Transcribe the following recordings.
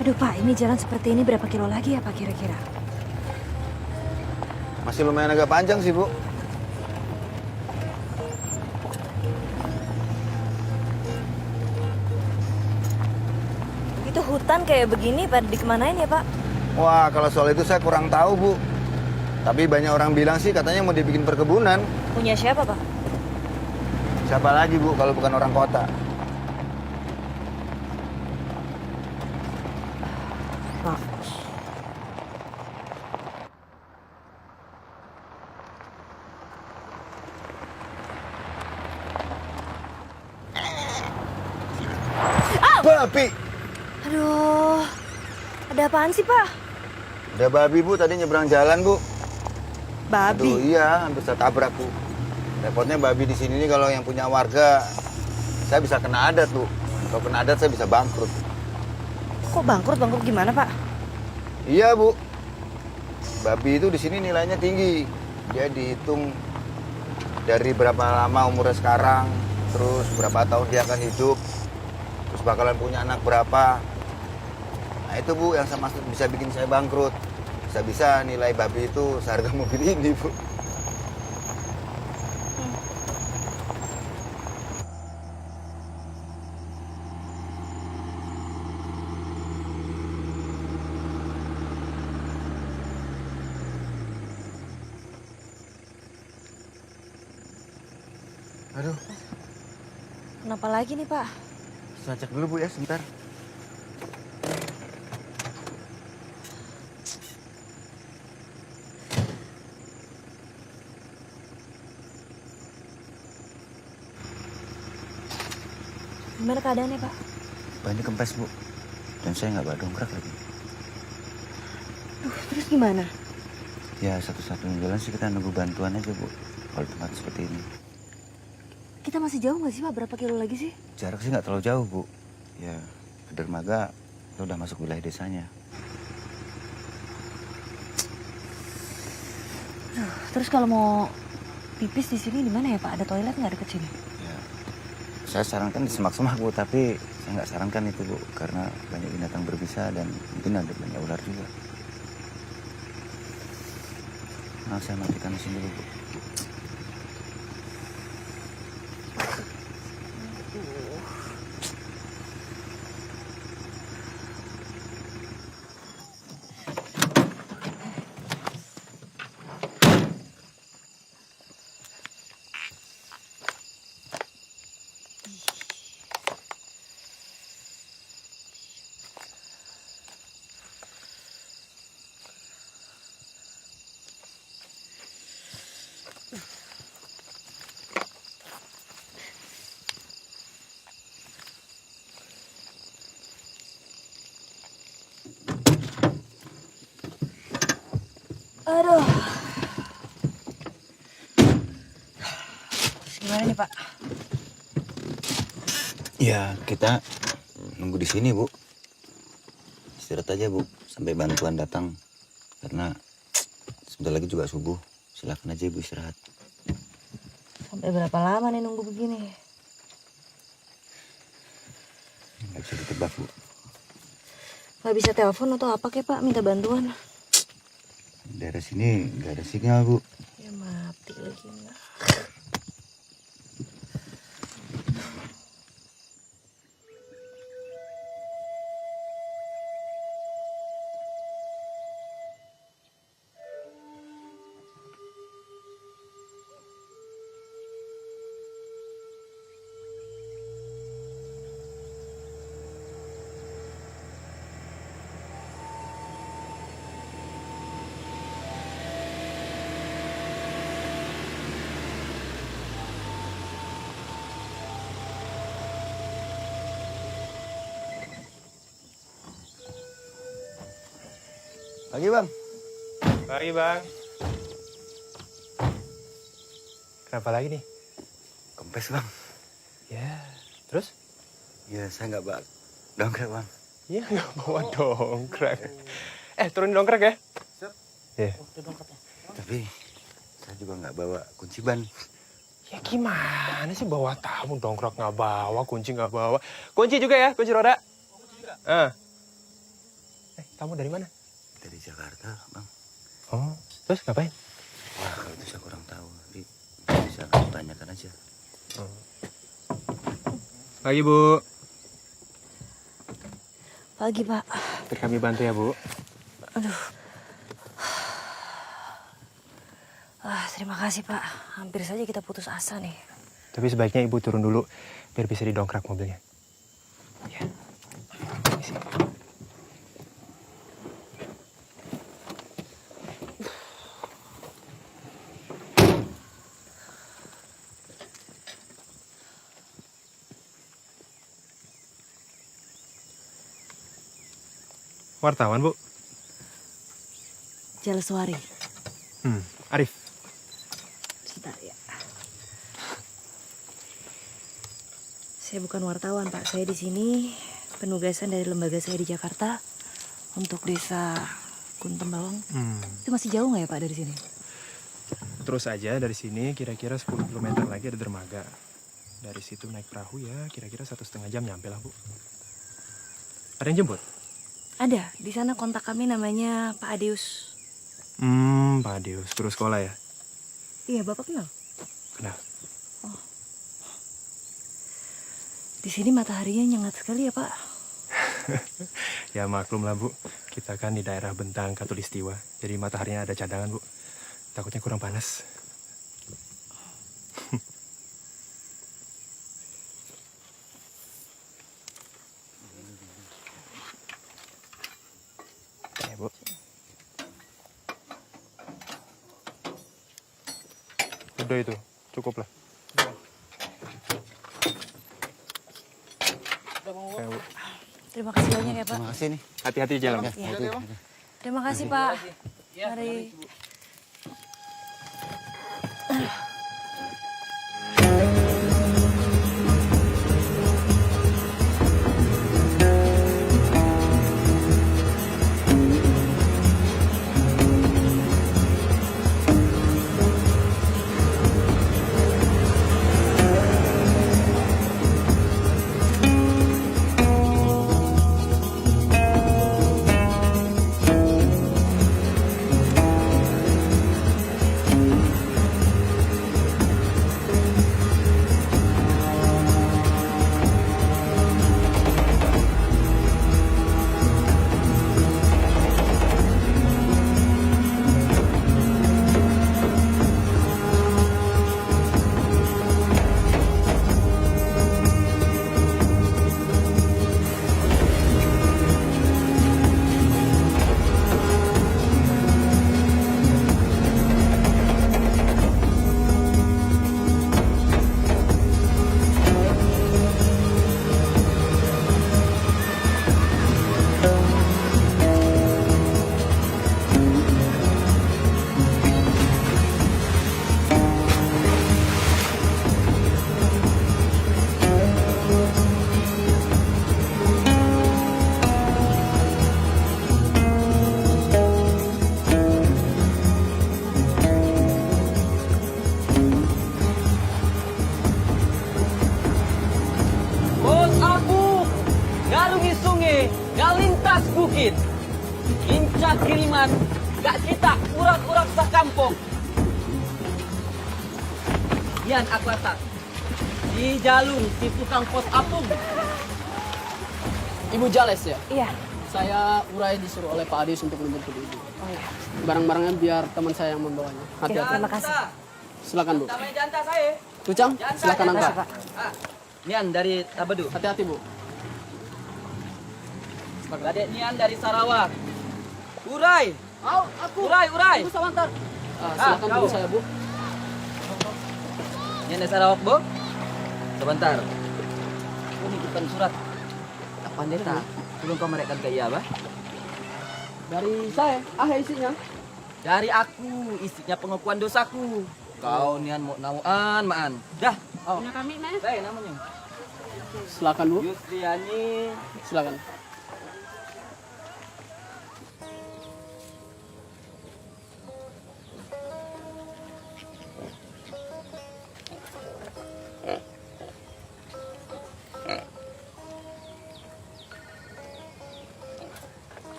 Aduh Pak, ini jalan seperti ini berapa kilo lagi ya Pak kira-kira? Masih lumayan agak panjang sih, Bu. Itu hutan kayak begini pada dikemanain ya Pak? Wah, kalau soal itu saya kurang tahu, Bu. Tapi banyak orang bilang sih katanya mau dibikin perkebunan. Punya siapa Pak? Siapa lagi, Bu, kalau bukan orang kota? Pak. Babi! Aduh, ada apaan sih Pak? Ada babi, Bu, tadi nyebrang jalan, Bu. Babi? Aduh, iya, hampir saya tabrak, Bu. Repotnya babi di sini nih kalau yang punya warga, saya bisa kena adat, Bu. Kalau kena adat, saya bisa bangkrut. Kok bangkrut? Bangkrut gimana Pak? Iya, Bu. Babi itu di sini nilainya tinggi. Dia dihitung dari berapa lama umurnya sekarang, terus berapa tahun dia akan hidup, terus bakalan punya anak berapa. Nah itu, Bu, yang sama bisa bikin saya bangkrut. Bisa-bisa nilai babi itu seharga mobil ini, Bu. Aduh, Kenapa lagi nih Pak? saya cek dulu, Bu, ya, sebentar. Gimana keadaannya Pak? Bannya kempes, Bu. Dan saya nggak bawa dongkrak lagi. Terus gimana? Ya, satu-satunya jalan sih kita nunggu bantuan aja, Bu. Kalau tempat seperti ini. Kita masih jauh nggak sih Pak? Berapa kilo lagi sih? Jarak sih nggak terlalu jauh, Bu. Ya, ke dermaga itu udah masuk wilayah desanya. Terus kalau mau pipis di sini di mana ya Pak? Ada toilet nggak deket sini? Ya, saya sarankan di semak-semak, Bu. Tapi saya nggak sarankan itu, Bu. Karena banyak binatang berbisa dan mungkin ada banyak ular juga. Nah, saya matikan mesin dulu, Bu. Aduh. Terus gimana nih Pak? Ya, kita nunggu di sini, Bu. Istirahat aja, Bu, sampai bantuan datang. Karena sebentar lagi juga subuh. Silakan aja Ibu istirahat. Sampai berapa lama nih nunggu begini? Nggak bisa ditebak, Bu. Nggak bisa telepon atau apa kek Pak? Minta bantuan. Daerah sini nggak ada sinyal, Bu. Ya mati lagi enggak. Pagi, Bang. Pagi, Bang. Kenapa lagi nih? Kempes, Bang. Ya, terus? Ya, saya nggak bawa dongkrak, Bang. Iya, nggak bawa dongkrak. Turunin dongkrak ya. Siap. Iya. Tapi saya juga nggak bawa kunci ban. Ya gimana sih bawa tamu, dongkrak nggak bawa, kunci nggak bawa. Kunci juga ya, kunci roda. Kunci juga. Tamu dari mana? Dari Jakarta, Bang. Oh, terus ngapain? Wah, kalau itu saya kurang tahu. Nanti bisa kamu tanyakan aja. Pagi, Bu. Pagi, Pak. Biar kami bantu ya, Bu. Aduh. Terima kasih, Pak. Hampir saja kita putus asa nih. Tapi sebaiknya Ibu turun dulu, biar bisa didongkrak mobilnya. Ya. Isi. Wartawan, Bu. Jaleswari. Arif. Sebentar ya. Saya bukan wartawan, Pak. Saya di sini penugasan dari lembaga saya di Jakarta untuk desa Kuntem Bawang. Itu masih jauh nggak ya, Pak, dari sini? Terus aja dari sini kira-kira 10 km lagi ada dermaga. Dari situ naik perahu ya kira-kira 1,5 jam nyampe lah, Bu. Ada yang jemput? Ada. Di sana kontak kami namanya Pak Adeus. Pak Adeus. Terus sekolah ya? Iya, Bapak kenal? Kenal. Oh. Di sini mataharinya nyengat sekali ya, Pak. Ya maklum lah, Bu. Kita kan di daerah Bentang Katulistiwa. Jadi mataharinya ada cadangan, Bu. Takutnya kurang panas. Ya, Bu. Udah itu, cukup lah. Ya, Bu. Terima kasih banyak ya, Pak. Terima kasih nih. Hati-hati di jalan. Ya. Terima kasih, Pak. Mari. Bos aku, galungi sungai, galintas bukit. Inca kiriman, gak kita urak-urak sakampung. Yan aku atas. Di Jalung, si tukang pos apung. Ibu Jales ya? Iya. Saya urai disuruh oleh Pak Adius untuk menjemput ibu. Oh iya. Barang-barangnya biar teman saya yang membawanya. Oke, Hati-hati. terima kasih. Silakan Bu. Namanya janta saya. Tucang, silakan Terima angkat. kasih, Pak. Nian dari Tabedu. Hati-hati Bu. Gadek Nian dari Sarawak. Urai. Oh, aku. Urai. Ibu sebentar. Silakan kau. tunggu saya Bu. Nian dari Sarawak, Bu. Sebentar. Ini bukan surat. Pendeta. Belum kau mereka ke iya, bah? Dari saya. Isinya. Dari aku, isinya pengakuan dosaku. Kau Nian mau nauan, maan. Dah. Oh. Punya kami, Mas. Baik namanya. Silakan Bu. Yusriani. Silakan.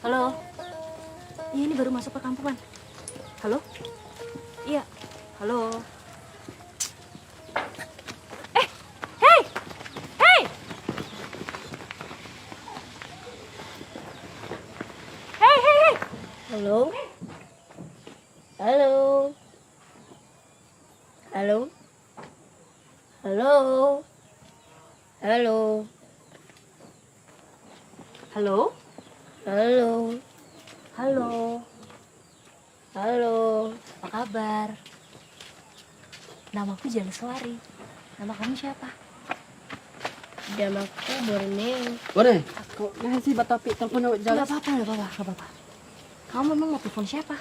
Halo. Iya, ini baru masuk perkampungan. Halo? Iya. Halo. Hei! Hei! Hei! Halo? Halo? Halo? Halo? Halo? Halo? Halo? Halo. Halo? Apa kabar? Namaku Jaleswari. Nama kamu siapa? Namaku Borneo. Boleh. Kau ngasih batapi telepon awak Gak Jales. apa-apa. Kamu memang mau telepon siapa?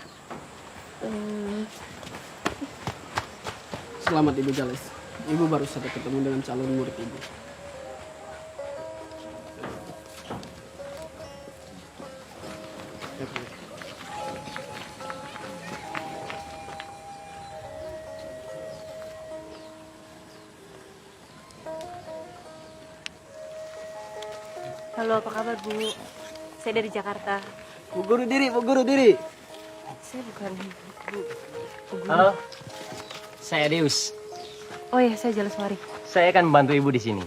Selamat Ibu Jales. Ibu baru saja ketemu dengan calon murid Ibu. Halo, apa kabar, Bu? Saya dari Jakarta. Bu guru diri. Saya bukan Bu. Halo. Saya Deus. Oh iya, saya Jaleswari. Saya akan membantu Ibu di sini.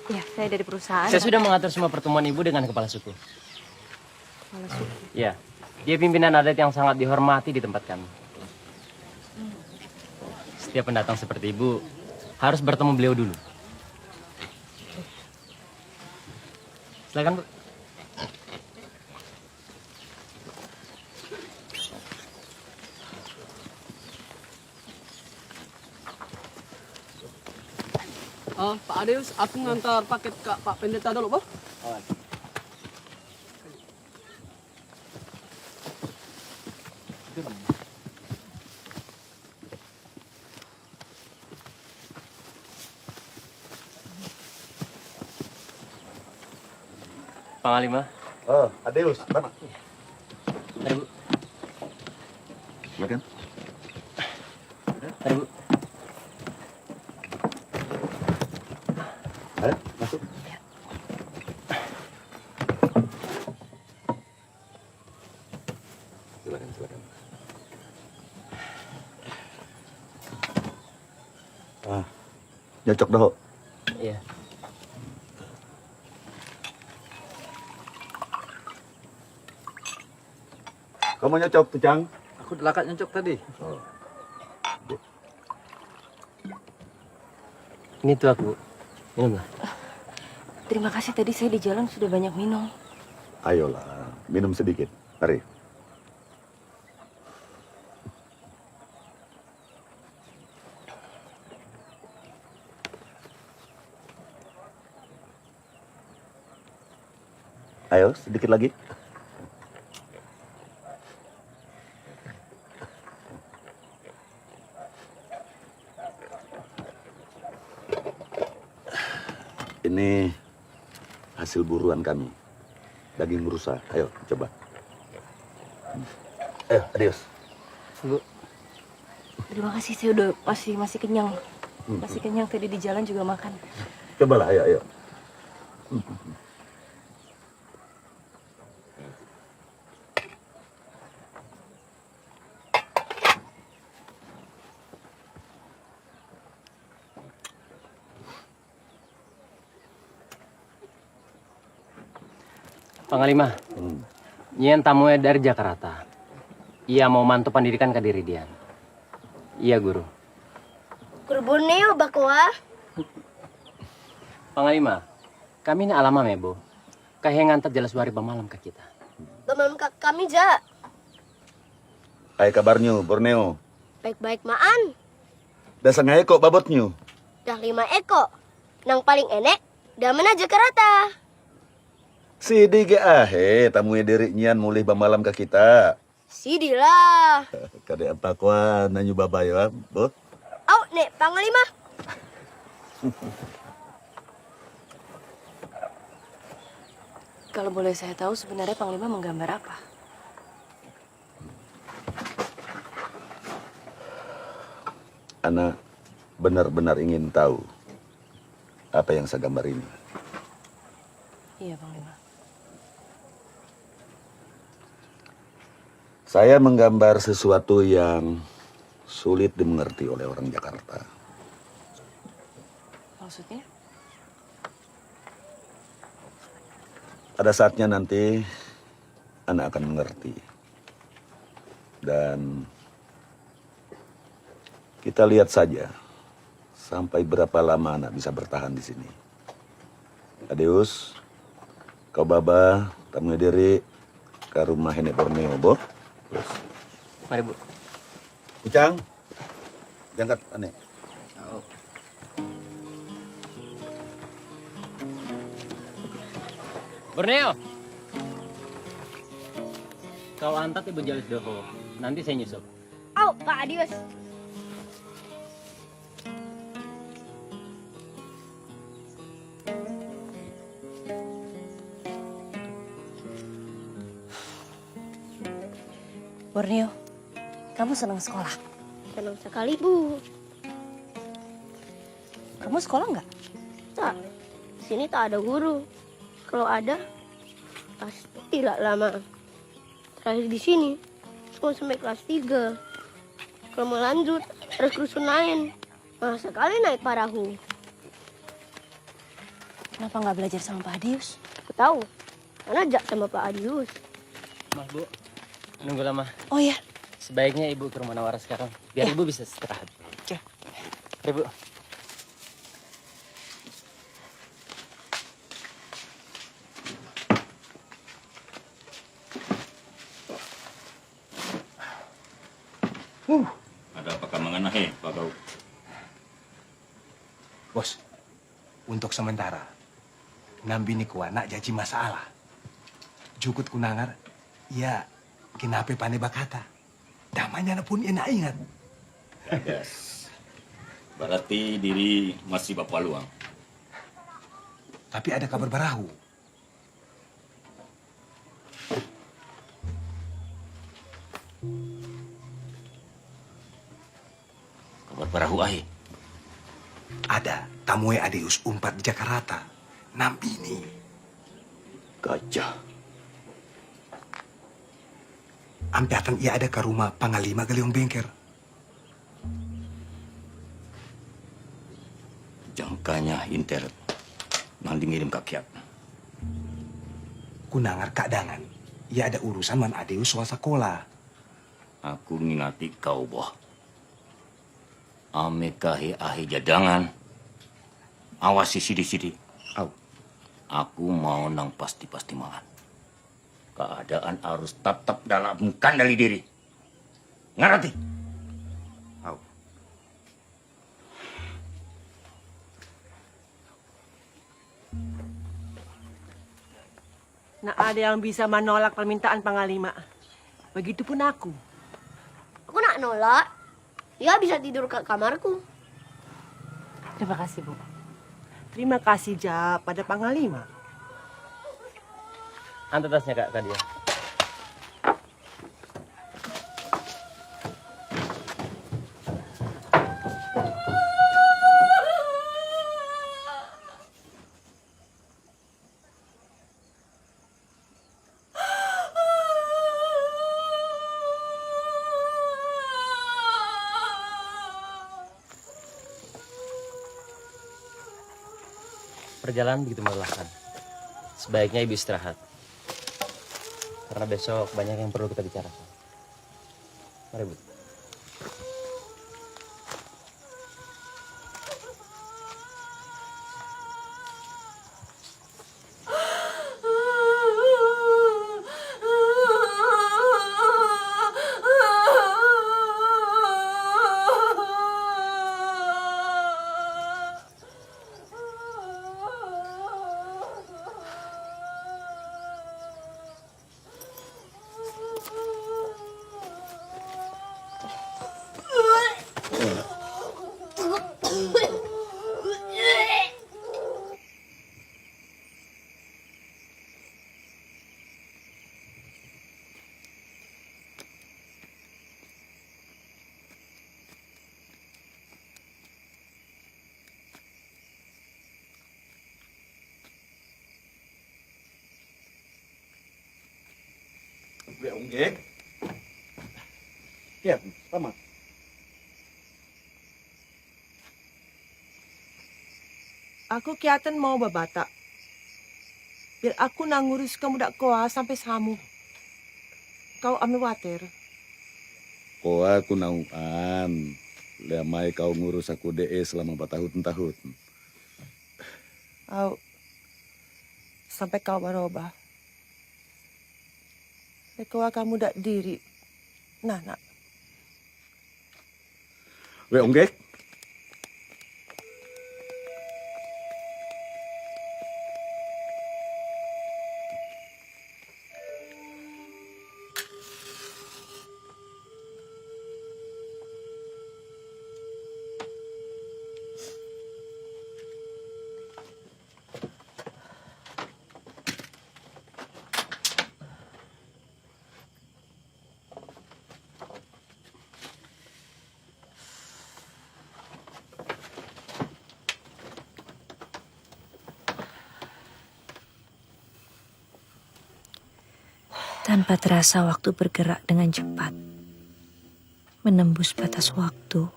Iya, saya dari perusahaan. Saya sudah mengatur semua pertemuan Ibu dengan kepala suku. Kepala suku. Ya, dia pimpinan adat yang sangat dihormati di tempat kami. Setiap pendatang seperti Ibu harus bertemu beliau dulu. Silakan, Bu. Pak Adius, aku ngantar paket ke Pak Pendeta dulu, Pak. Panglima. Oh, Adeus, mana? Mari, Bu. Silakan. Mari, Bu. Ayo, masuk. Silakan. Nyocok dah. Iya. Kamu nyocok tuh, Cang? Aku delakat nyocok tadi. Ini tuh aku. Minumlah. Terima kasih, tadi saya di jalan sudah banyak minum. Ayolah, minum sedikit. Mari. Ayo, sedikit lagi. Ini hasil buruan kami. Daging rusa. Ayo, coba. Ayo, adios. Bu. Terima kasih, saya udah masih kenyang. Masih kenyang tadi di jalan juga makan. Cobalah, ayo, ayo. Panglima, nyian tamunya dari Jakarta. Ia mau mantu pendidikan ke diri Dian. Iya, Guru. Guru Borneo bakwa. Panglima, kami ini alama mebo. Kayak ngantar jelas wari malam ke kita. Bamalam kami ja. Hai kabarnya, Borneo. Baik-baik maan. Dasang kok babotnya. Dah 5 eko. Nang paling enek, dah mana Jakarta. Sidi ge ahe, tamunya diri nyian mulih bamalam ke kita. Sidi lah. Kade apa kuah nanyu babayo, Bot? Au, nek Panglima. Kalau boleh saya tahu sebenarnya Panglima menggambar apa? Ana benar-benar ingin tahu apa yang saya gambar ini. Iya, Panglima. Saya menggambar sesuatu yang sulit dimengerti oleh orang Jakarta. Maksudnya? Pada saatnya nanti Ana akan mengerti. Dan kita lihat saja sampai berapa lama Ana bisa bertahan di sini. Adeus, kau baba, tamu diri ke rumah Nenek Borneo, Bo. Terus. Mari, Bu. Ucang, diangkat aneh. Borneo. Kau antar Ibu Jalis Doho. Nanti saya nyusul. Au, Pak Adius. Borneo, kamu senang sekolah? Senang sekali, Bu. Kamu sekolah nggak? Tak, di sini tak ada guru. Kalau ada, pasti tidak lama. Terakhir di sini, cuma sampai kelas 3. Kalau mau lanjut, harus ke rusun lain. Mahal sekali naik perahu. Kenapa nggak belajar sama Pak Adius? Aku tahu, karena ajak sama Pak Adius. Mas, Bu. Nunggu lama. Oh ya, Sebaiknya Ibu ke rumah Nawara sekarang. Biar Ya. Ibu bisa istirahat. Oke. Mari, Bu. Ada apa kamangan he, Pak Kau? Bos, untuk sementara, nambini kuah nak jaji masalah. Jukut kunangar, ya kenapa pane bakata. Damanya pun enak ingat. Gagas. Berarti diri masih bapak luang. Tapi ada kabar barahu. Kabar barahu ahe. Ada tamuai Adeus umpat di Jakarta. Nambini. Gajah. Ampiatan ia ada ke rumah Panglima Galiong Bengker. Jangkanya inter. Nang dingirim kakiat. Kunangar keadangan. Ia ada urusan man Adeus soal sekolah. Aku ngingati kau, boh. Ame kahe ahe jadangan. Awasi sidi-sidi. Au. Aku mau nang pasti-pasti mangan. Keadaan harus tetap dalam kendali diri. Ngerti? Au. Nah, ada yang bisa menolak permintaan Panglima. Begitupun aku. Aku nak nolak. Ya bisa tidur ke kamarku. terima kasih Bu. Terima kasih, Ja, pada Panglima. Antar tasnya, Kak, ke dia. perjalanan begitu melelahkan. Sebaiknya Ibu istirahat. Karena besok banyak yang perlu kita bicarakan. Mari, Bu. Onggek. Ya, sama. Aku kiatan mau babata. Biar aku nangurus kamu dak koa sampai samu. Kau ambil water. Koa aku nauan. Lemai kau ngurus aku DE selama 4 tahun. Au. Sampai kau berubah. Koa kamu dak diri. Nah. We onggek. Tanpa terasa waktu bergerak dengan cepat, menembus batas waktu,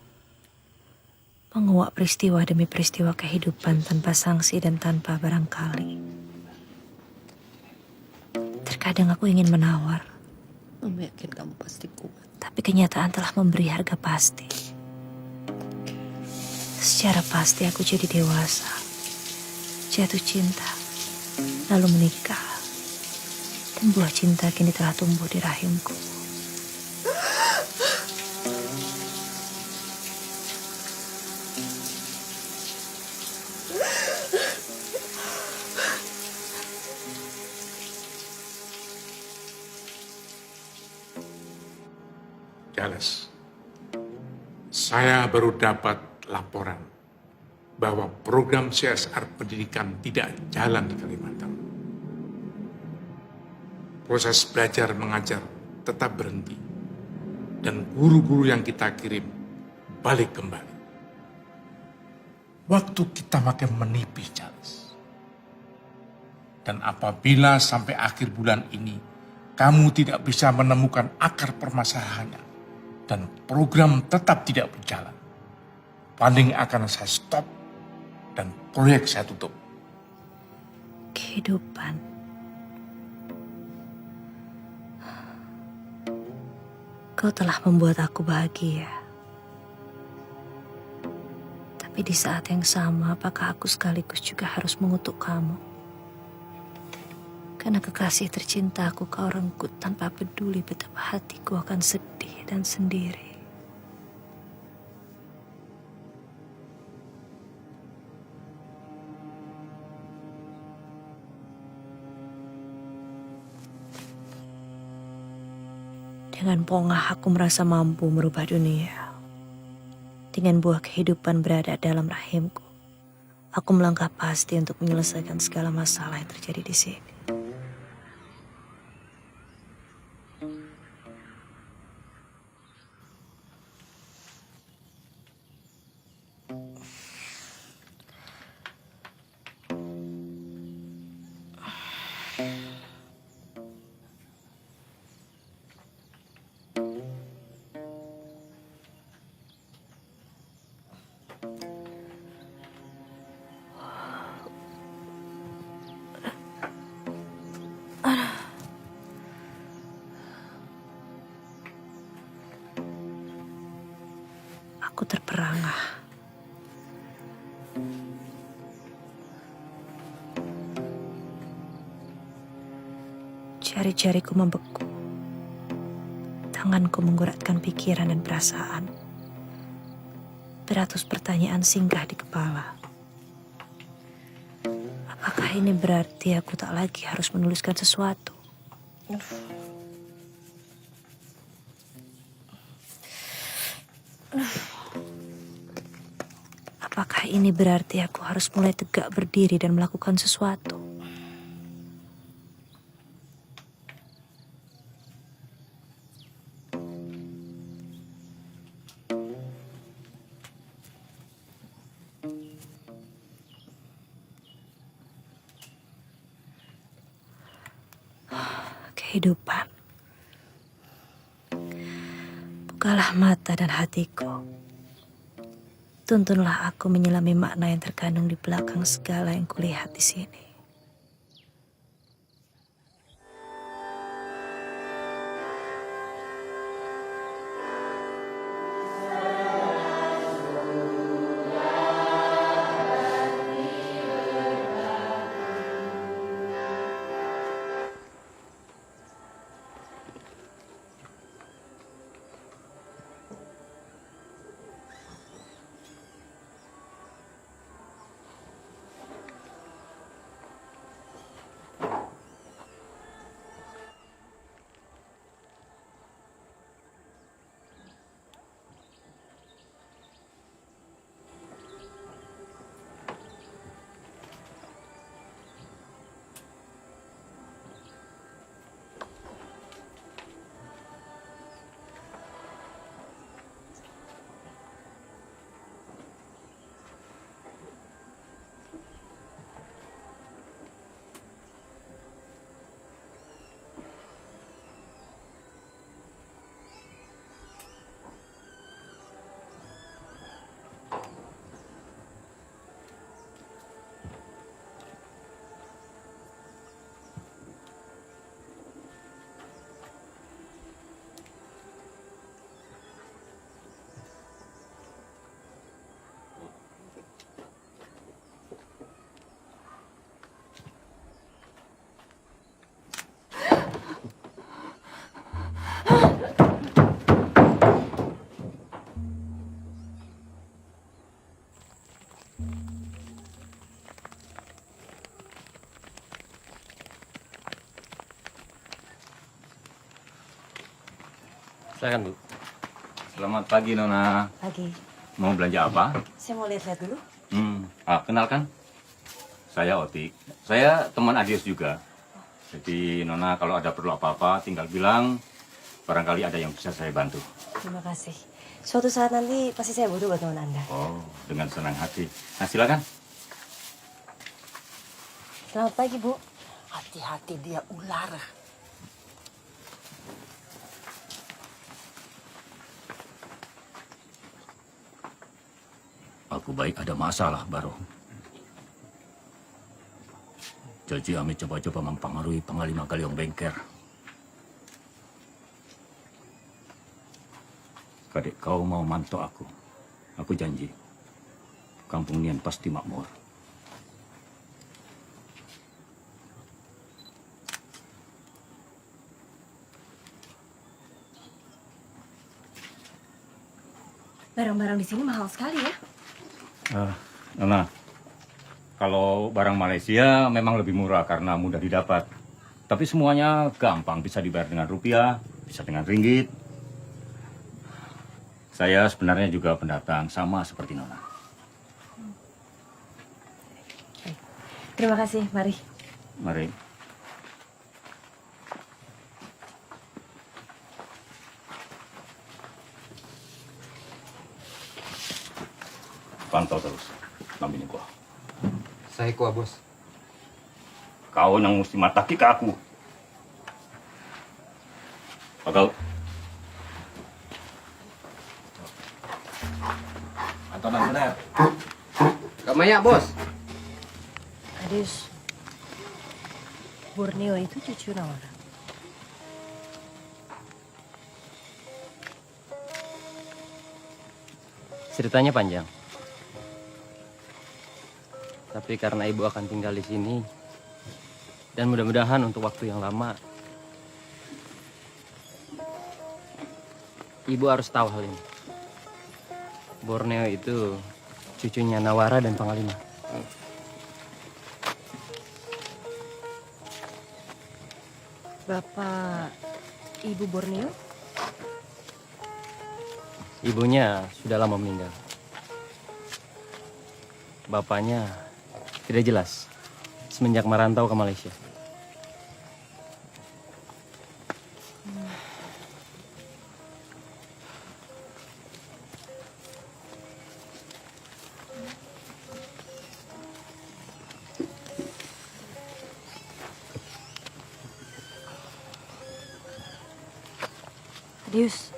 menguak peristiwa demi peristiwa kehidupan tanpa sanksi dan tanpa barangkali. Terkadang aku ingin menawar, Mama yakin kamu pasti kuat. tapi kenyataan telah memberi harga pasti. Secara pasti aku jadi dewasa, jatuh cinta, lalu menikah. Dan buah cinta kini telah tumbuh di rahimku. Charles, saya baru dapat laporan bahwa program CSR pendidikan tidak jalan di Kalimantan. Proses belajar mengajar tetap berhenti dan guru-guru yang kita kirim balik kembali. Waktu kita makin menipis, Charles. Dan apabila sampai akhir bulan ini kamu tidak bisa menemukan akar permasalahannya dan program tetap tidak berjalan, paling akan saya stop dan proyek saya tutup. Kehidupan. Kau telah membuat aku bahagia. Tapi di saat yang sama, apakah aku sekaligus juga harus mengutuk kamu? Karena kekasih tercintaku kau renggut tanpa peduli betapa hatiku akan sedih dan sendiri. Dengan pongah aku merasa mampu merubah dunia. Dengan buah kehidupan berada dalam rahimku, aku melangkah pasti untuk menyelesaikan segala masalah yang terjadi di sini. terperangah. Jari-jariku membeku. Tanganku mengguratkan pikiran dan perasaan. Beratus pertanyaan singgah di kepala. Apakah ini berarti aku tak lagi harus menuliskan sesuatu? Apakah ini berarti aku harus mulai tegak berdiri dan melakukan sesuatu? Kehidupan. Bukalah mata dan hatiku. Tuntunlah aku menyelami makna yang terkandung di belakang segala yang kulihat di sini. Silakan, Bu. Selamat pagi, Nona. Pagi. Mau belanja apa? Saya mau lihat-lihat dulu. Kenalkan. Saya Otik. Saya teman Adius juga. Jadi, Nona kalau ada perlu apa-apa, tinggal bilang. Barangkali ada yang bisa saya bantu. Terima kasih. Suatu saat nanti pasti saya butuh bantuan Anda. Oh, dengan senang hati. Nah, silakan. Selamat pagi, Bu. Hati-hati dia ular. Aku baik ada masalah, Baro. Jadi Ami coba-coba mempengaruhi Panglima Galiong Bengker. Kadek kau mau manto aku janji. Kampung Nian pasti makmur. Barang-barang di sini mahal sekali ya. Nona, kalau barang Malaysia memang lebih murah karena mudah didapat. Tapi semuanya gampang, bisa dibayar dengan rupiah, bisa dengan ringgit. Saya sebenarnya juga pendatang, sama seperti Nona. Terima kasih, mari. Mari. Pantau terus, nampinin gua. Saya kuah, Bos. Kau yang mesti mataki ke aku. Pagau. Antonan benar. Kamaya, Bos. Adius. Borneo itu cucu Nawara. Ceritanya panjang. Tapi karena ibu akan tinggal di sini, dan mudah-mudahan untuk waktu yang lama, ibu harus tahu hal ini. Borneo itu cucunya Nawara dan Panglima. Bapak Ibu Borneo? Ibunya sudah lama meninggal. Bapaknya tidak jelas semenjak merantau ke Malaysia. Adius.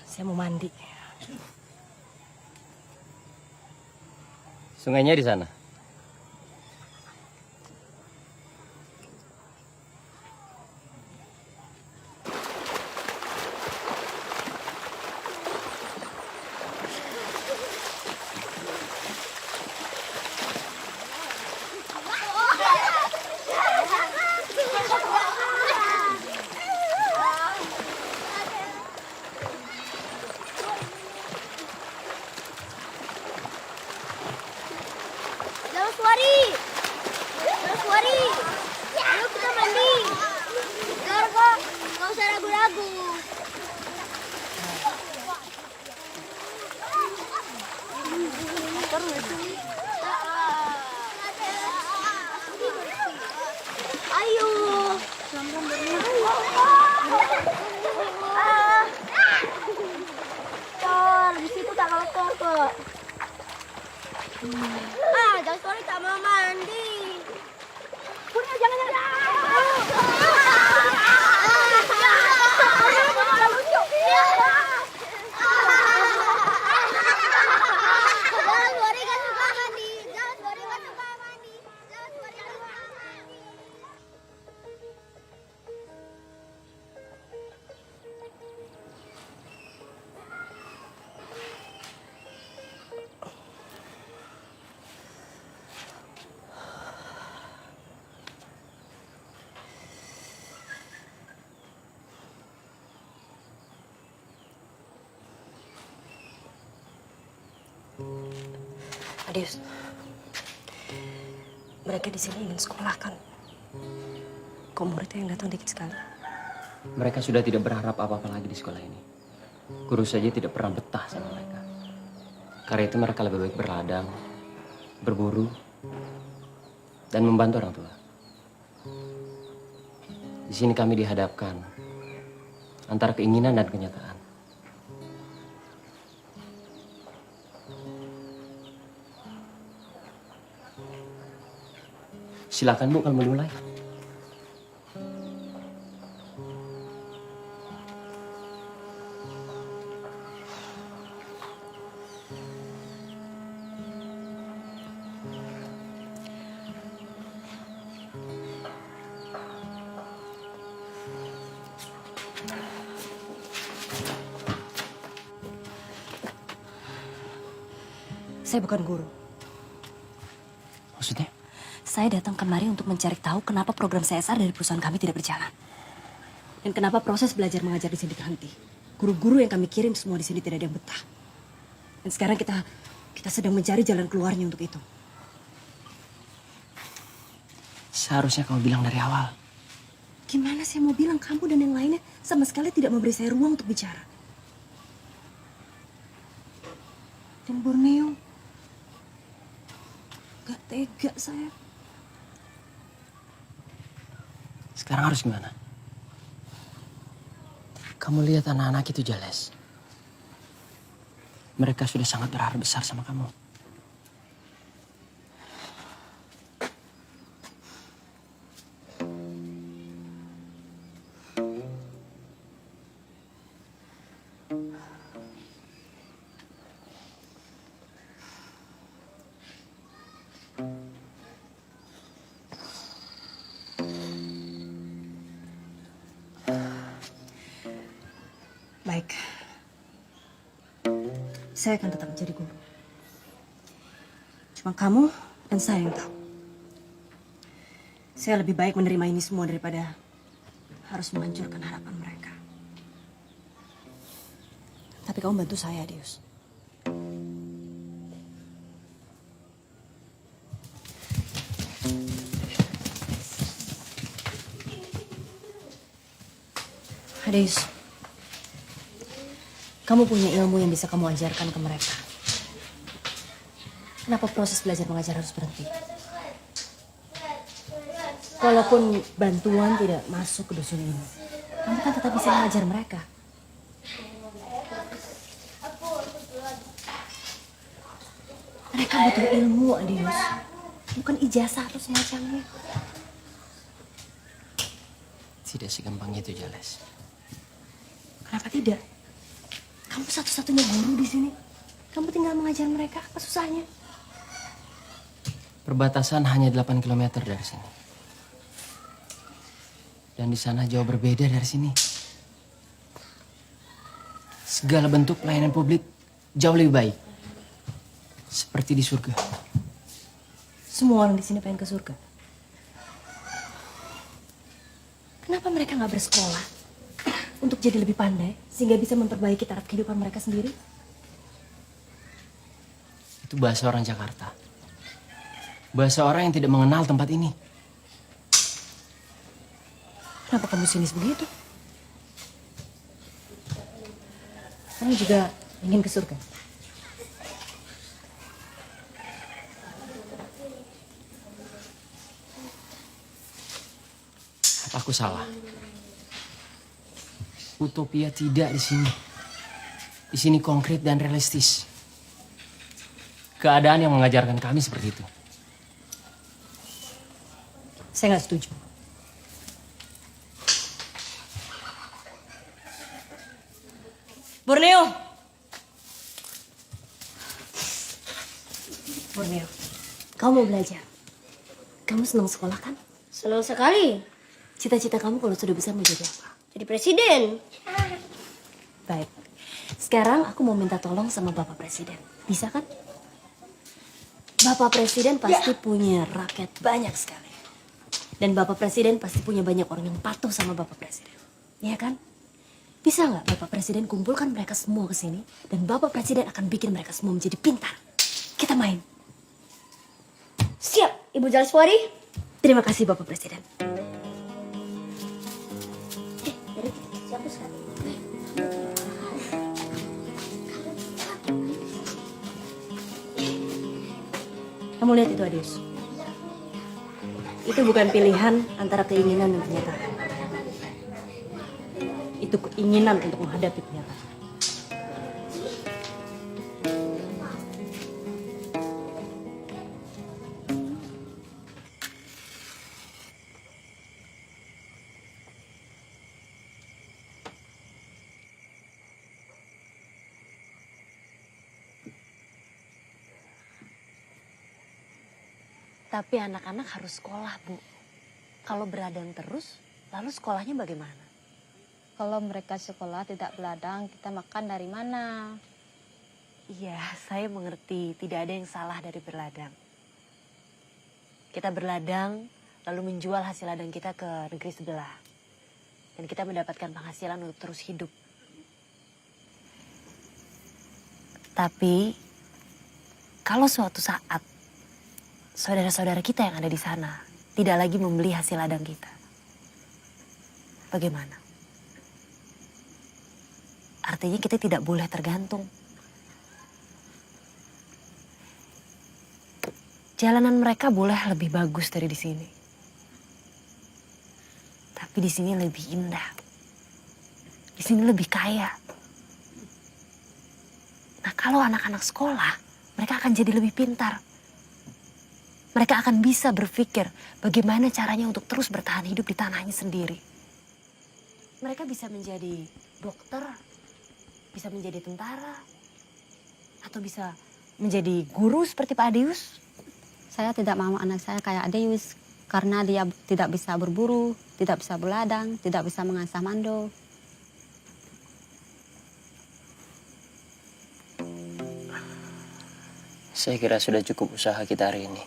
Saya mau mandi. Sungainya di sana. Suari, ayo kita mandi. Biar kok nggak usah ragu-ragu. Ayo. Tor, di situ tak kotor kok. Jangan sorry tak mau mandi. Punya jangan. Adius. Mereka di sini ingin sekolah kan? Kok muridnya yang datang dikit sekali? Mereka sudah tidak berharap apa-apa lagi di sekolah ini. Guru saja tidak pernah betah sama mereka. Karena itu mereka lebih baik berladang, berburu, dan membantu orang tua. Di sini kami dihadapkan antara keinginan dan kenyataan. Silakan Bu, kalau mau mulai. Saya bukan guru. Maksudnya? Saya datang kemari untuk mencari tahu kenapa program CSR dari perusahaan kami tidak berjalan. Dan kenapa proses belajar mengajar di sini terhenti. Guru-guru yang kami kirim semua di sini tidak ada yang betah. Dan sekarang kita sedang mencari jalan keluarnya untuk itu. Seharusnya kamu bilang dari awal. Gimana saya mau bilang kamu dan yang lainnya sama sekali tidak memberi saya ruang untuk bicara. Dan Borneo, gak tega saya. Sekarang harus gimana? Kamu lihat anak-anak itu, Jales. Mereka sudah sangat berharap besar sama kamu. Baik, Saya akan tetap menjadi guru. Cuma kamu dan saya yang tahu. Saya lebih baik menerima ini semua daripada harus menghancurkan harapan mereka. Tapi kamu bantu saya, Dius. Dius, kamu punya ilmu yang bisa kamu ajarkan ke mereka. Kenapa proses belajar mengajar harus berhenti? Walaupun bantuan tidak masuk ke dusun ini, kamu kan tetap bisa mengajar mereka. Mereka butuh ilmu, Adius. Bukan ijazah atau semacamnya. Tidak segampang itu, Jales. Kenapa tidak? Kamu satu-satunya guru di sini. Kamu tinggal mengajar mereka, apa susahnya? Perbatasan hanya 8 km dari sini. Dan di sana jauh berbeda dari sini. Segala bentuk pelayanan publik jauh lebih baik. Seperti di surga. Semua orang di sini pengen ke surga. Kenapa mereka nggak bersekolah untuk jadi lebih pandai sehingga bisa memperbaiki taraf kehidupan mereka sendiri? Itu bahasa orang Jakarta. Bahasa orang yang tidak mengenal tempat ini. Kenapa kamu sinis begitu? Kamu juga ingin ke surga? Apa aku salah? Utopia tidak di sini. Di sini konkret dan realistis. Keadaan yang mengajarkan kami seperti itu. Saya nggak setuju. Borneo! Borneo, kamu mau belajar? Kamu senang sekolah kan? Senang sekali. Cita-cita kamu kalau sudah besar mau jadi apa? Jadi presiden. Baik. Sekarang aku mau minta tolong sama Bapak Presiden. Bisa kan? Bapak Presiden pasti punya rakyat banyak sekali. Dan Bapak Presiden pasti punya banyak orang yang patuh sama Bapak Presiden. Iya kan? Bisa nggak Bapak Presiden kumpulkan mereka semua ke sini dan Bapak Presiden akan bikin mereka semua menjadi pintar. Kita main. Siap, Ibu Jaleswari. Terima kasih Bapak Presiden. Siapa sekali? Kamu lihat itu, Adius. Itu bukan pilihan antara keinginan dan kenyataan. Itu keinginan untuk menghadapi kenyataan. Tapi anak-anak harus sekolah, Bu. Kalau beradang terus, lalu sekolahnya bagaimana? Kalau mereka sekolah tidak beladang, kita makan dari mana? Iya, saya mengerti. Tidak ada yang salah dari berladang. Kita berladang, lalu menjual hasil ladang kita ke negeri sebelah. Dan kita mendapatkan penghasilan untuk terus hidup. Tapi, kalau suatu saat, saudara-saudara kita yang ada di sana tidak lagi membeli hasil ladang kita, bagaimana? Artinya kita tidak boleh tergantung. Jalanan mereka boleh lebih bagus dari di sini. Tapi di sini lebih indah. Di sini lebih kaya. Nah, kalau anak-anak sekolah, mereka akan jadi lebih pintar. Mereka akan bisa berpikir bagaimana caranya untuk terus bertahan hidup di tanahnya sendiri. Mereka bisa menjadi dokter, bisa menjadi tentara, atau bisa menjadi guru seperti Pak Adius. Saya tidak mau anak saya kayak Adius karena dia tidak bisa berburu, tidak bisa berladang, tidak bisa mengasah mando. Saya kira sudah cukup usaha kita hari ini.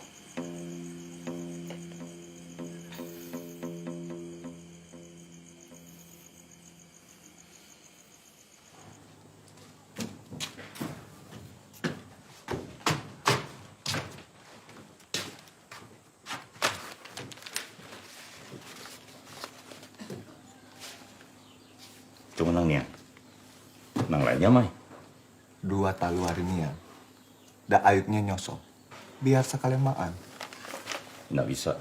Cuma nang niya. Nang lainnya mai. 2 talu hari ini ya. Da ayutnya nyosok. Biar sekalian makan. Nggak bisa.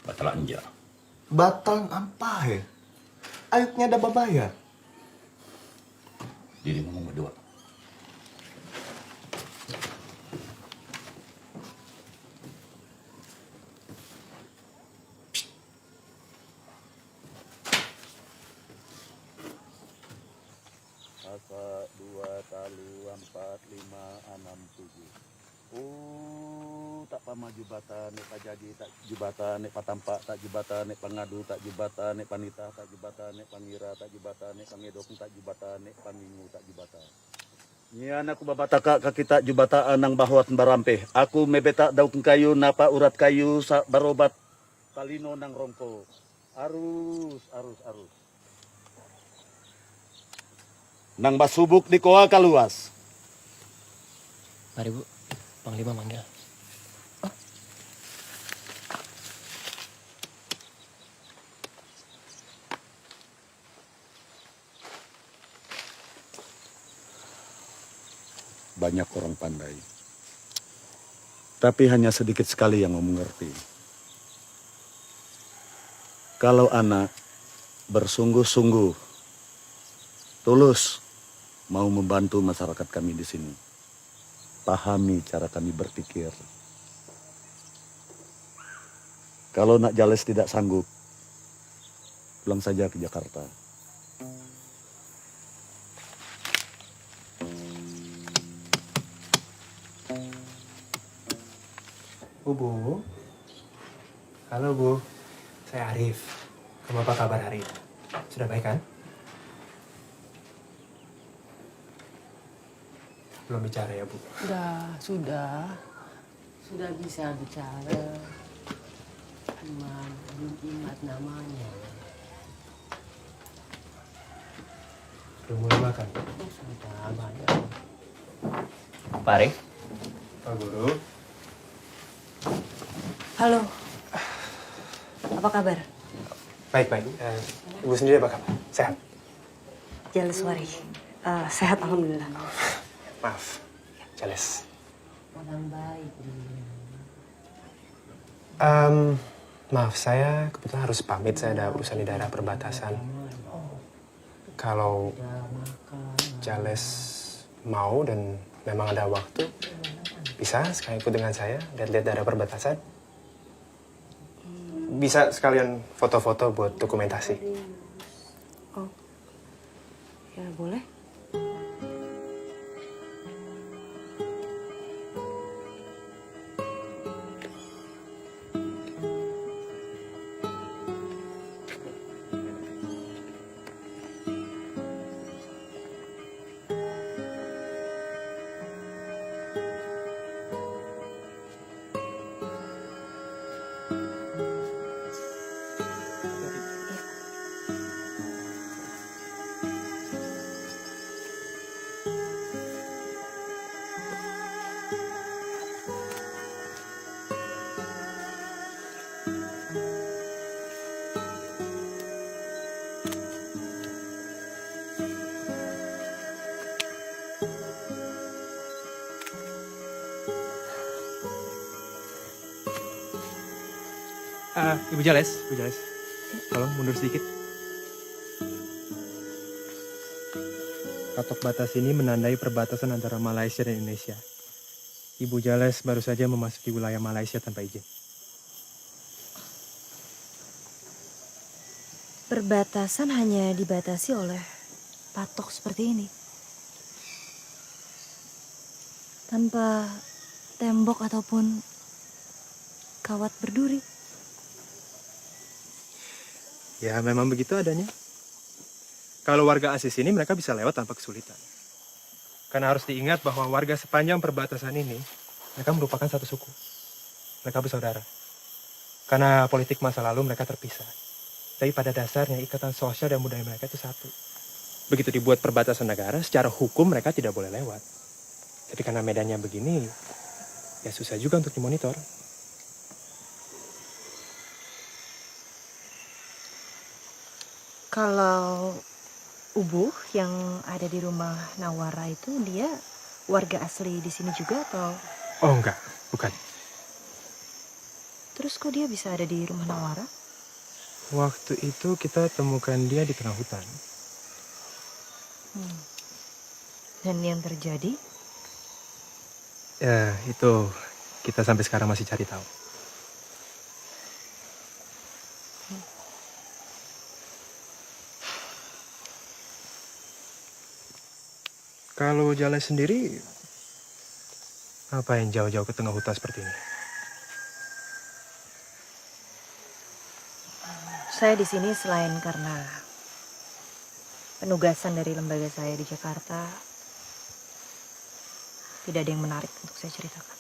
Batal anja. Batal apa he? Ayutnya ada babayar. Diri ngomong berdua. Asa 2 talu 4 5 6 7. Tak pama jubatan nek pajadi tak jubatan nek patampak tak jubatan nek pangadu tak jubatan nek panita tak jubatan nek pangira tak jubatan nek pangedok tak jubatan nek pamingu tak jubatan. Nyian aku babataka ka kita jubataan nang bahwat barampe. Aku mebeta daun kayu napa urat kayu barobat talino nang rongko. Arus. Nang basubuk di koa kaluas. Mari Bu, Panglima manggil. Banyak orang pandai. Tapi hanya sedikit sekali yang mengerti. Kalau anak bersungguh-sungguh, tulus mau membantu masyarakat kami di sini, pahami cara kami berpikir. Kalau Nak Jales tidak sanggup, pulang saja ke Jakarta. Bu. Halo Bu, saya Arif. Kamu apa kabar hari ini? Sudah baik kan? Belum bicara ya Bu? Sudah bisa bicara. Cuma belum ingat namanya. Belum mulai makan? Sudah banyak. Pak Arif. Pak Guru. Halo. Apa kabar? Baik. Ibu sendiri apa kabar? Sehat? Jaleswari. Sehat alhamdulillah. Maaf, Jales. Orang baik. Maaf, saya kebetulan harus pamit. Saya ada urusan di daerah perbatasan. Kalau Jales mau dan memang ada waktu, bisa sekalian ikut dengan saya lihat-lihat daerah perbatasan. Bisa sekalian foto-foto buat dokumentasi. Oh, ya boleh. Ibu Jales, tolong mundur sedikit. Patok batas ini menandai perbatasan antara Malaysia dan Indonesia. Ibu Jales baru saja memasuki wilayah Malaysia tanpa izin. Perbatasan hanya dibatasi oleh patok seperti ini. Tanpa tembok ataupun kawat berduri. Ya, memang begitu adanya. Kalau warga asli sini mereka bisa lewat tanpa kesulitan. Karena harus diingat bahwa warga sepanjang perbatasan ini, mereka merupakan satu suku. Mereka bersaudara. Karena politik masa lalu mereka terpisah. Tapi pada dasarnya ikatan sosial dan budaya mereka itu satu. Begitu dibuat perbatasan negara, secara hukum mereka tidak boleh lewat. Jadi karena medannya begini, ya susah juga untuk dimonitor. Kalau Ubuh yang ada di rumah Nawara itu dia warga asli di sini juga atau? Oh enggak, bukan. Terus kok dia bisa ada di rumah Nawara? Waktu itu kita temukan dia di tengah hutan. Dan yang terjadi? Ya itu kita sampai sekarang masih cari tahu. Kalau jalan sendiri, apa yang jauh-jauh ke tengah hutan seperti ini? Saya di sini selain karena penugasan dari lembaga saya di Jakarta, tidak ada yang menarik untuk saya ceritakan.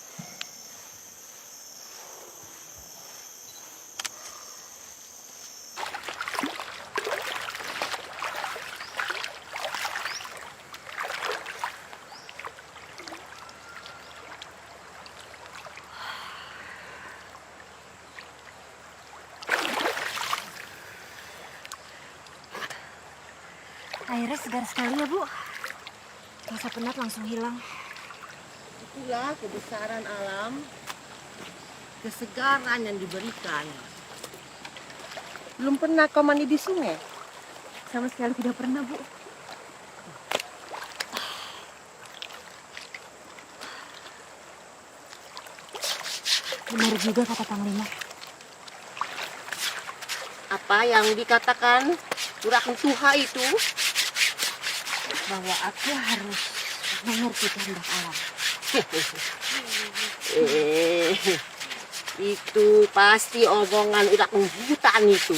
Airnya segar sekali ya, Bu. Rasa penat langsung hilang. Itulah kebesaran alam, kesegaran yang diberikan. Belum pernah kau mandi di sungai? Sama sekali tidak pernah, Bu. Benar juga kata Panglima. Apa yang dikatakan Juragan Tuha itu? Bahwa aku harus mengerti kehendak alam. Itu pasti omongan udah hutan itu.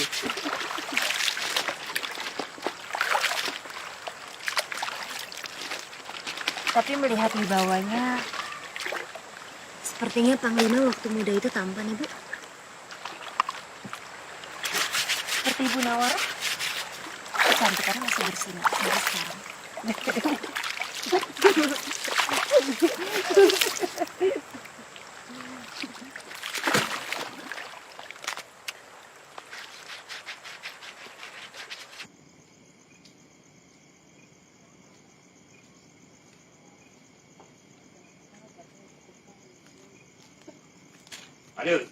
Tapi melihat wibawanya, sepertinya Panglima waktu muda itu tampan, Ibu. Seperti Ibu Nawara, kecantikannya masih bersinar sampai sekarang. Ayo.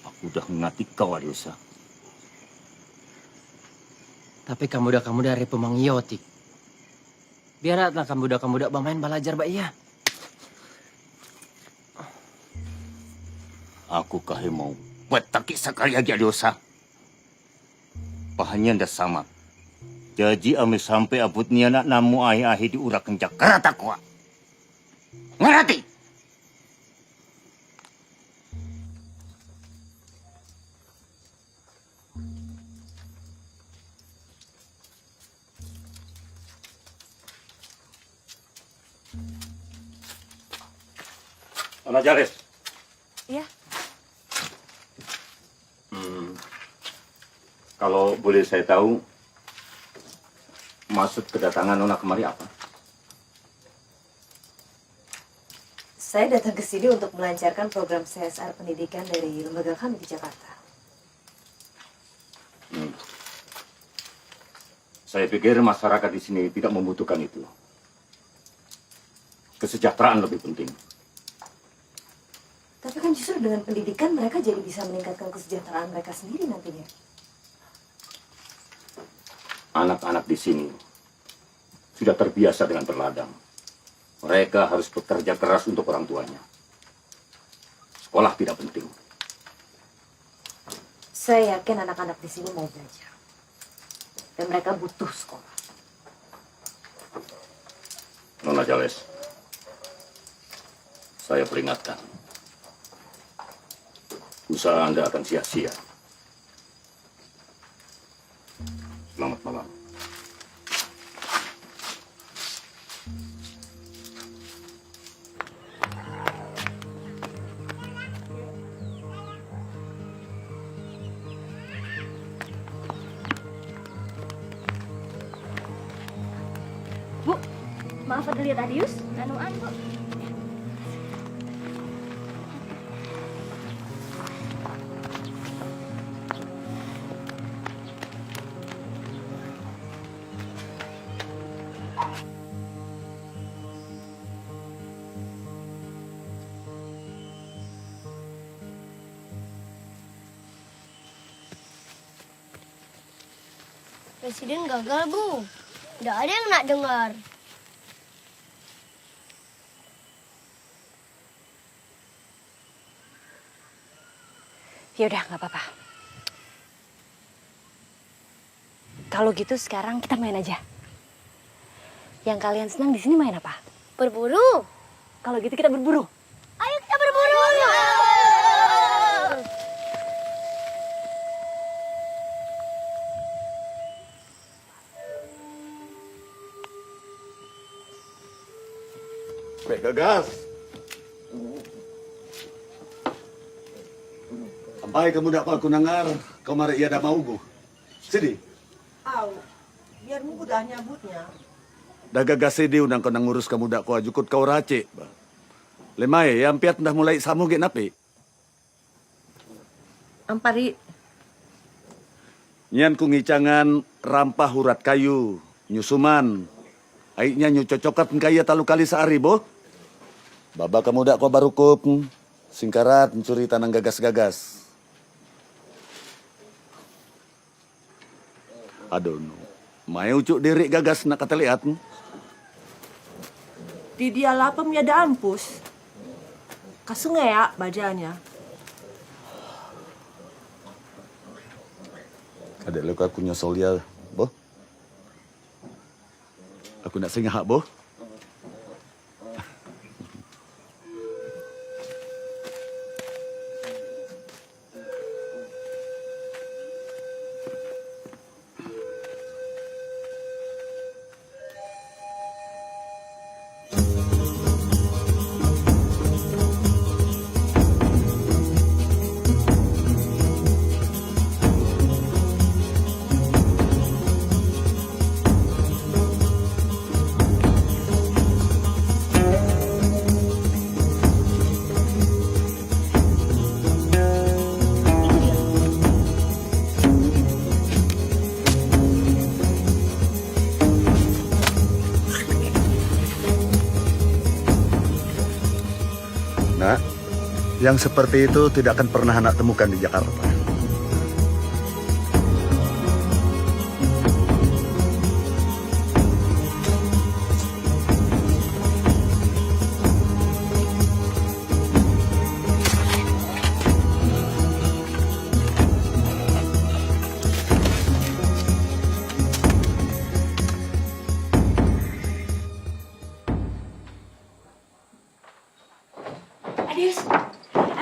Aku udah mengerti kau, Adiosa. Tapi kamu dari pemangiotik. Biarlah kamu udah bermain belajar, Mbak Iya. Aku kahe mau petaki sekali lagi, Adiosa. Pahanya ndak sama. Jadi ame sampai abutnya nak namu ahi-ahi di urakan Jakarta kuat. Ngerti? Nona Jales. Iya. Kalau boleh saya tahu, maksud kedatangan Nona kemari apa? Saya datang ke sini untuk melancarkan program CSR pendidikan dari lembaga kami di Jakarta. Saya pikir masyarakat di sini tidak membutuhkan itu. Kesejahteraan lebih penting. Tapi kan justru dengan pendidikan mereka jadi bisa meningkatkan kesejahteraan mereka sendiri nantinya. Anak-anak di sini sudah terbiasa dengan berladang. Mereka harus bekerja keras untuk orang tuanya. Sekolah tidak penting. Saya yakin anak-anak di sini mau belajar. Dan mereka butuh sekolah. Nona Jales, saya peringatkan. Usaha Anda akan sia-sia. Selamat malam. Bu, maaf ada lihat Adius? Anuan, Bu. Presiden gagal, Bu. Tidak ada yang nak dengar. Yaudah, nggak apa-apa. Kalau gitu sekarang kita main aja. Yang kalian senang di sini main apa? Berburu. Kalau gitu kita berburu. Ayo kita berburu. Baik, gagas. Sampai kamu dapat aku nangar, kau mari ia dah mau bu. Sini. Au, biar mu dah nyambutnya. Dah gagas sini undang kau nang ngurus kamu dak kau ajukut kau racik. Lemai, yang piat dah mulai samu ke napi. Ampari, Nyan ku ngicangan rampah urat kayu, nyusuman. Aiknya nyu cocokat kaya talu kali sehari, boh. Baba kamu dak kau barukup, singkarat mencuri tanang gagas-gagas. Aduh, mai ucuk diri gagas nak kata lihat. di dia lapem ya da ampus. Kasungai ya bajanya. Ada luka aku nyosol dia, boh. Aku nak singgah, boh. Nak, yang seperti itu tidak akan pernah anak temukan di Jakarta.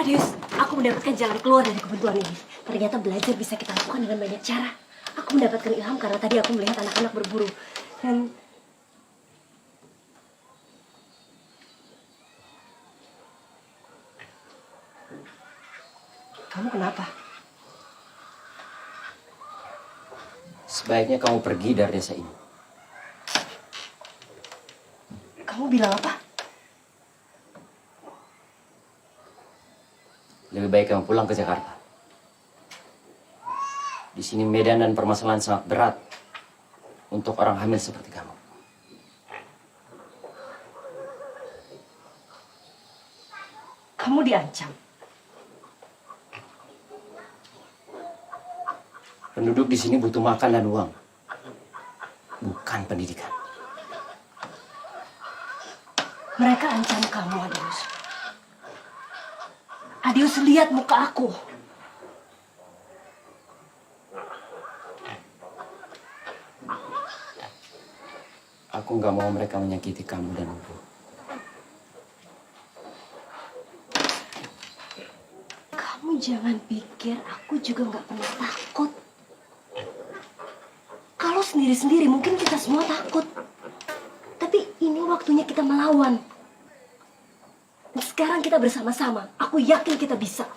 Adius, aku mendapatkan jalan keluar dari kebentuan ini. Ternyata belajar bisa kita lakukan dengan banyak cara. Aku mendapatkan ilham karena tadi aku melihat anak-anak berburu. Dan kamu kenapa? Sebaiknya kamu pergi dari desa ini. Kamu bilang apa? Lebih baik kamu pulang ke Jakarta. Di sini medan dan permasalahan sangat berat untuk orang hamil seperti kamu. Kamu diancam. Penduduk di sini butuh makan dan uang, bukan pendidikan. Mereka ancam kamu, Adius. Adius, lihat muka aku. Aku nggak mau mereka menyakiti kamu dan Ibu. Kamu jangan pikir aku juga nggak pernah takut. Kalau sendiri-sendiri, mungkin kita semua takut. Tapi ini waktunya kita melawan. Dan sekarang kita bersama-sama. Aku yakin kita bisa.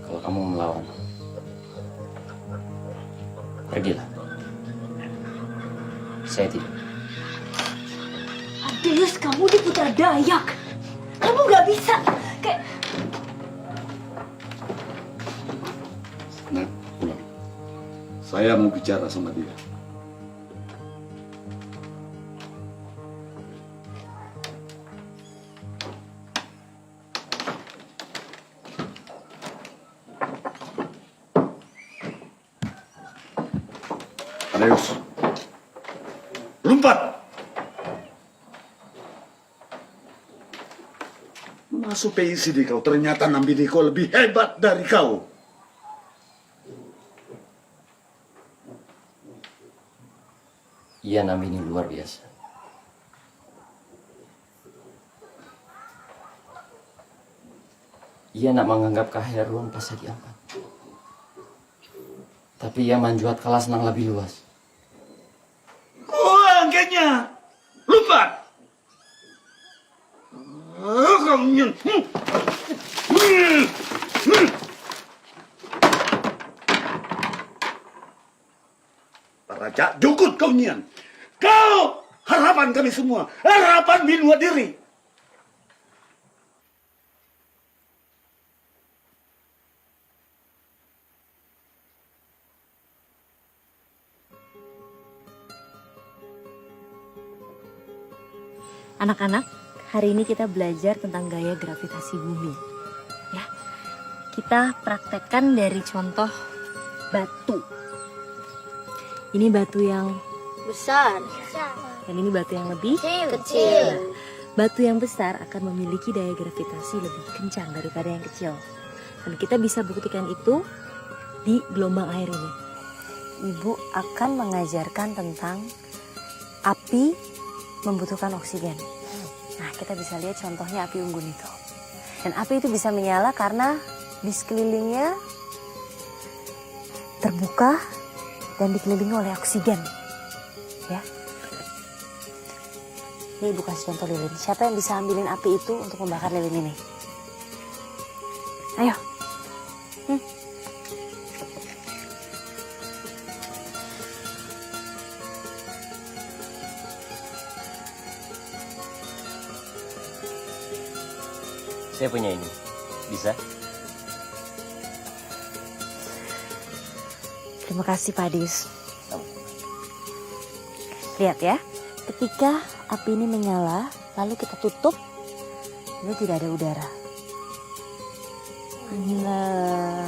Kalau kamu melawan, pergilah. Saya tidak. Adeus, kamu di Putra Dayak. Kamu nggak bisa. Kayak Nak, pulang. Saya mau bicara sama dia. Adeus. Lompat! Masuk PICD kau, ternyata Nambiniko lebih hebat dari kau. Iya, Nambini luar biasa. Ia nak menganggap Kaheruan pas diangkat. Tapi ia manjuat kelas nang lebih luas. Angkatnya! Lompat! Kau nyen. Raja Jukut kau nyen. Kau harapan kami semua. Harapan Minua diri. anak-anak, hari ini kita belajar tentang gaya gravitasi bumi. Ya, kita praktekkan dari contoh batu. Ini batu yang Besar. dan ini batu yang lebih Kecil. Batu yang besar akan memiliki daya gravitasi lebih kencang daripada yang kecil. Dan kita bisa buktikan itu di gelombang air ini. Ibu akan mengajarkan tentang api membutuhkan oksigen. Nah, kita bisa lihat contohnya api unggun itu. Dan api itu bisa menyala karena di sekelilingnya terbuka dan dikelilingi oleh oksigen. Ya. Ini ibu kasih contoh lilin. Siapa yang bisa ambilin api itu untuk membakar lilin ini? Ayo. Saya punya ini. Bisa? Terima kasih Pak Dis. Lihat ya, ketika api ini menyala, lalu kita tutup, ini tidak ada udara. Nah,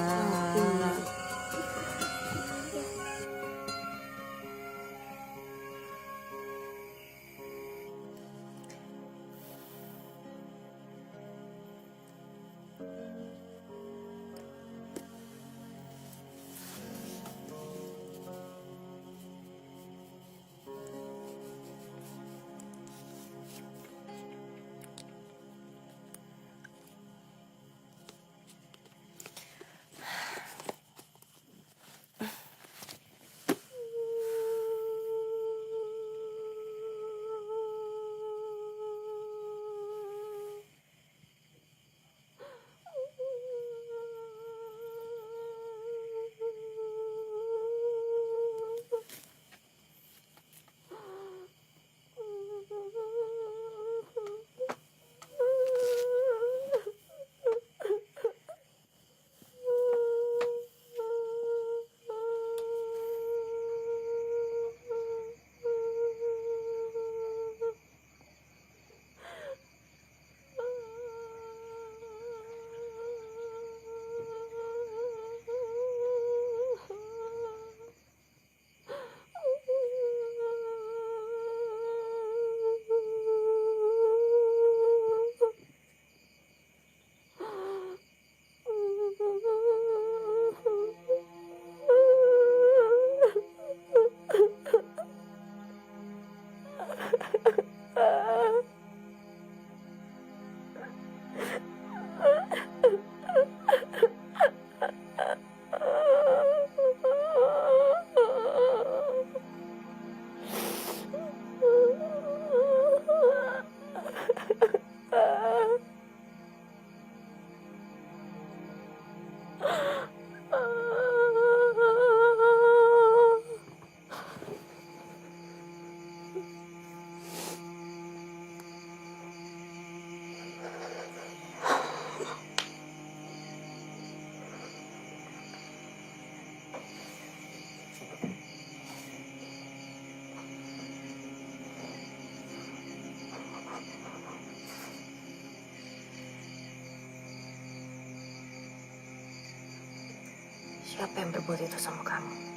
Siapa yang berbuat itu sama kamu?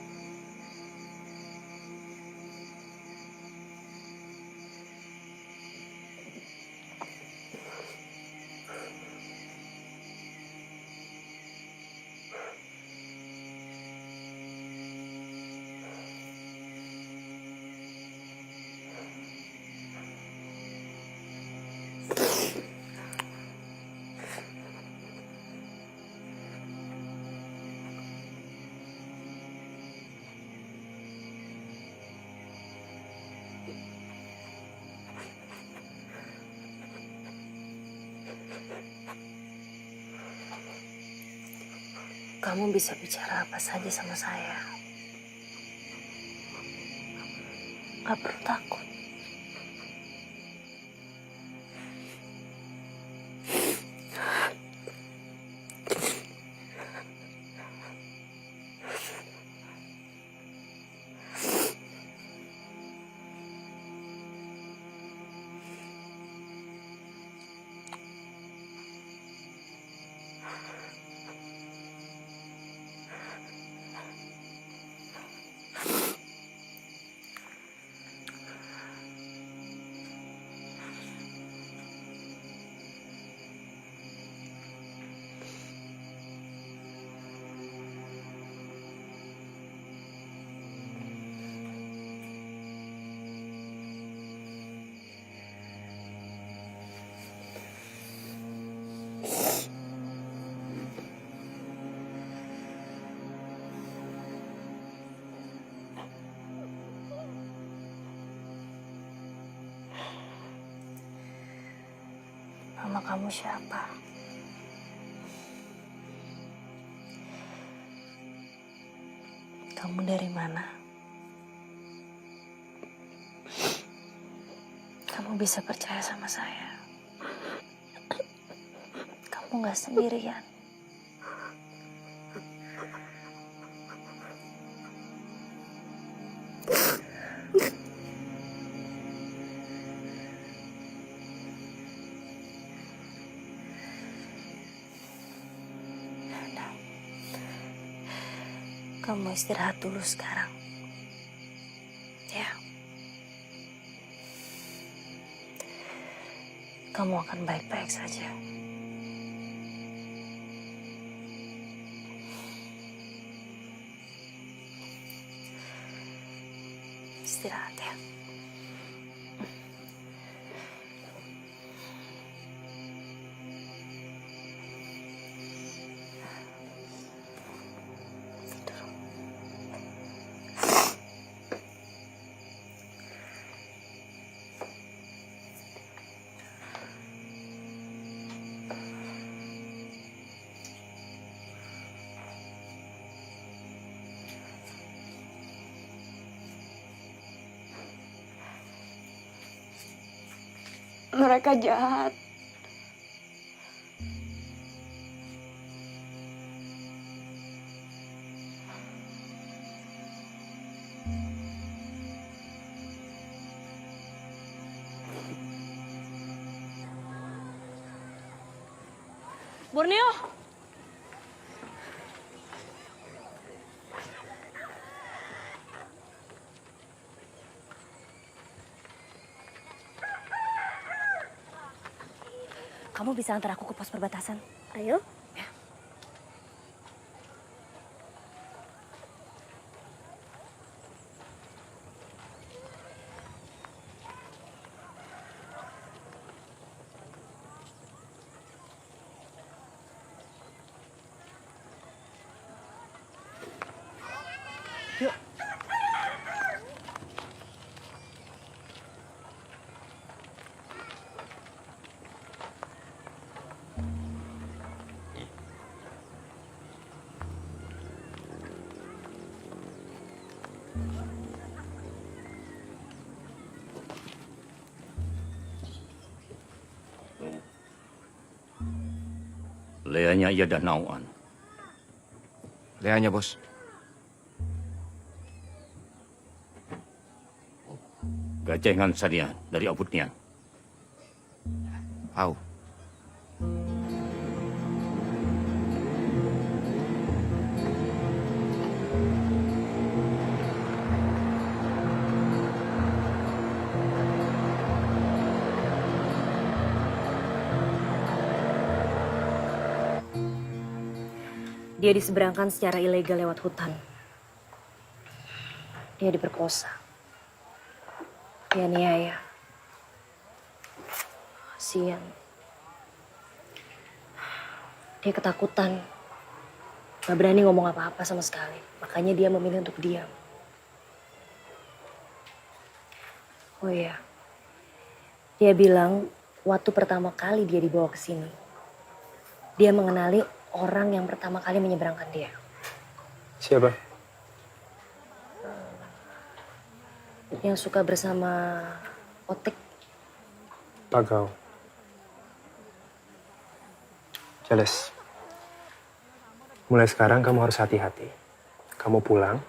Kamu bisa bicara apa saja sama saya. Gak perlu takut. Nama kamu siapa? Kamu dari mana? Kamu bisa percaya sama saya. Kamu gak sendirian. Kamu istirahat dulu sekarang. Ya. Kamu akan baik-baik saja. Istirahat ya. Mereka jahat. Borneo! Kamu bisa antar aku ke pos perbatasan? Ayo. Yuk. Leanya ia dah nauan. Leanya, Bos. Gacengan sadian dari abutnya. Au. Dia diseberangkan secara ilegal lewat hutan. Dia diperkosa. Dia niaya. Kasian. Dia ketakutan. Gak berani ngomong apa-apa sama sekali. Makanya dia memilih untuk diam. Oh iya. Dia bilang waktu pertama kali dia dibawa ke sini, dia mengenali orang yang pertama kali menyeberangkan dia. Siapa? Yang suka bersama Otik. Pagau. Jelas. Mulai sekarang kamu harus hati-hati. Kamu pulang,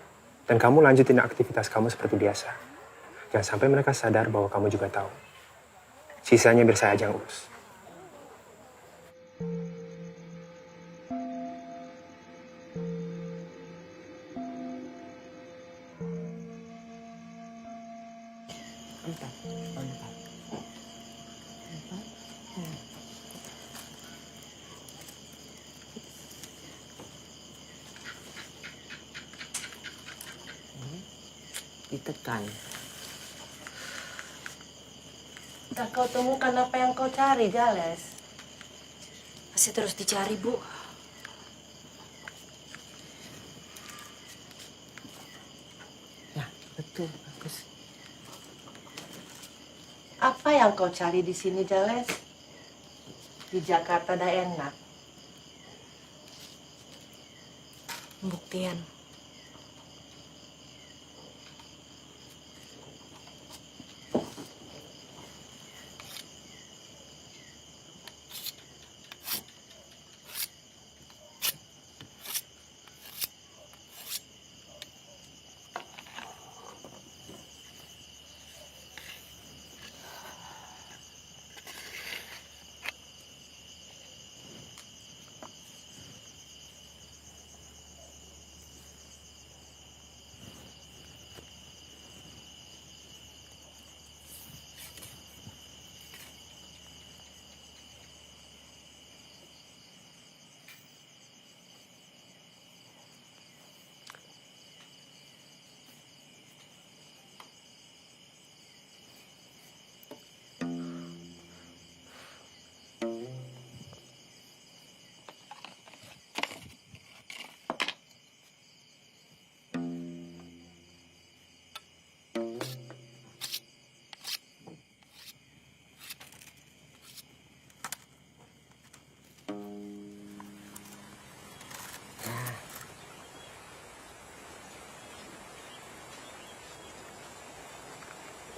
dan kamu lanjutin aktivitas kamu seperti biasa. Jangan sampai mereka sadar bahwa kamu juga tahu. Sisanya biar saya aja yang urus. Ditekan. Tak kau temukan apa yang kau cari, Jales? Masih terus dicari, Bu. Ya, betul, bagus. Apa yang kau cari di sini, Jales? Di Jakarta dah enak. Pembuktian.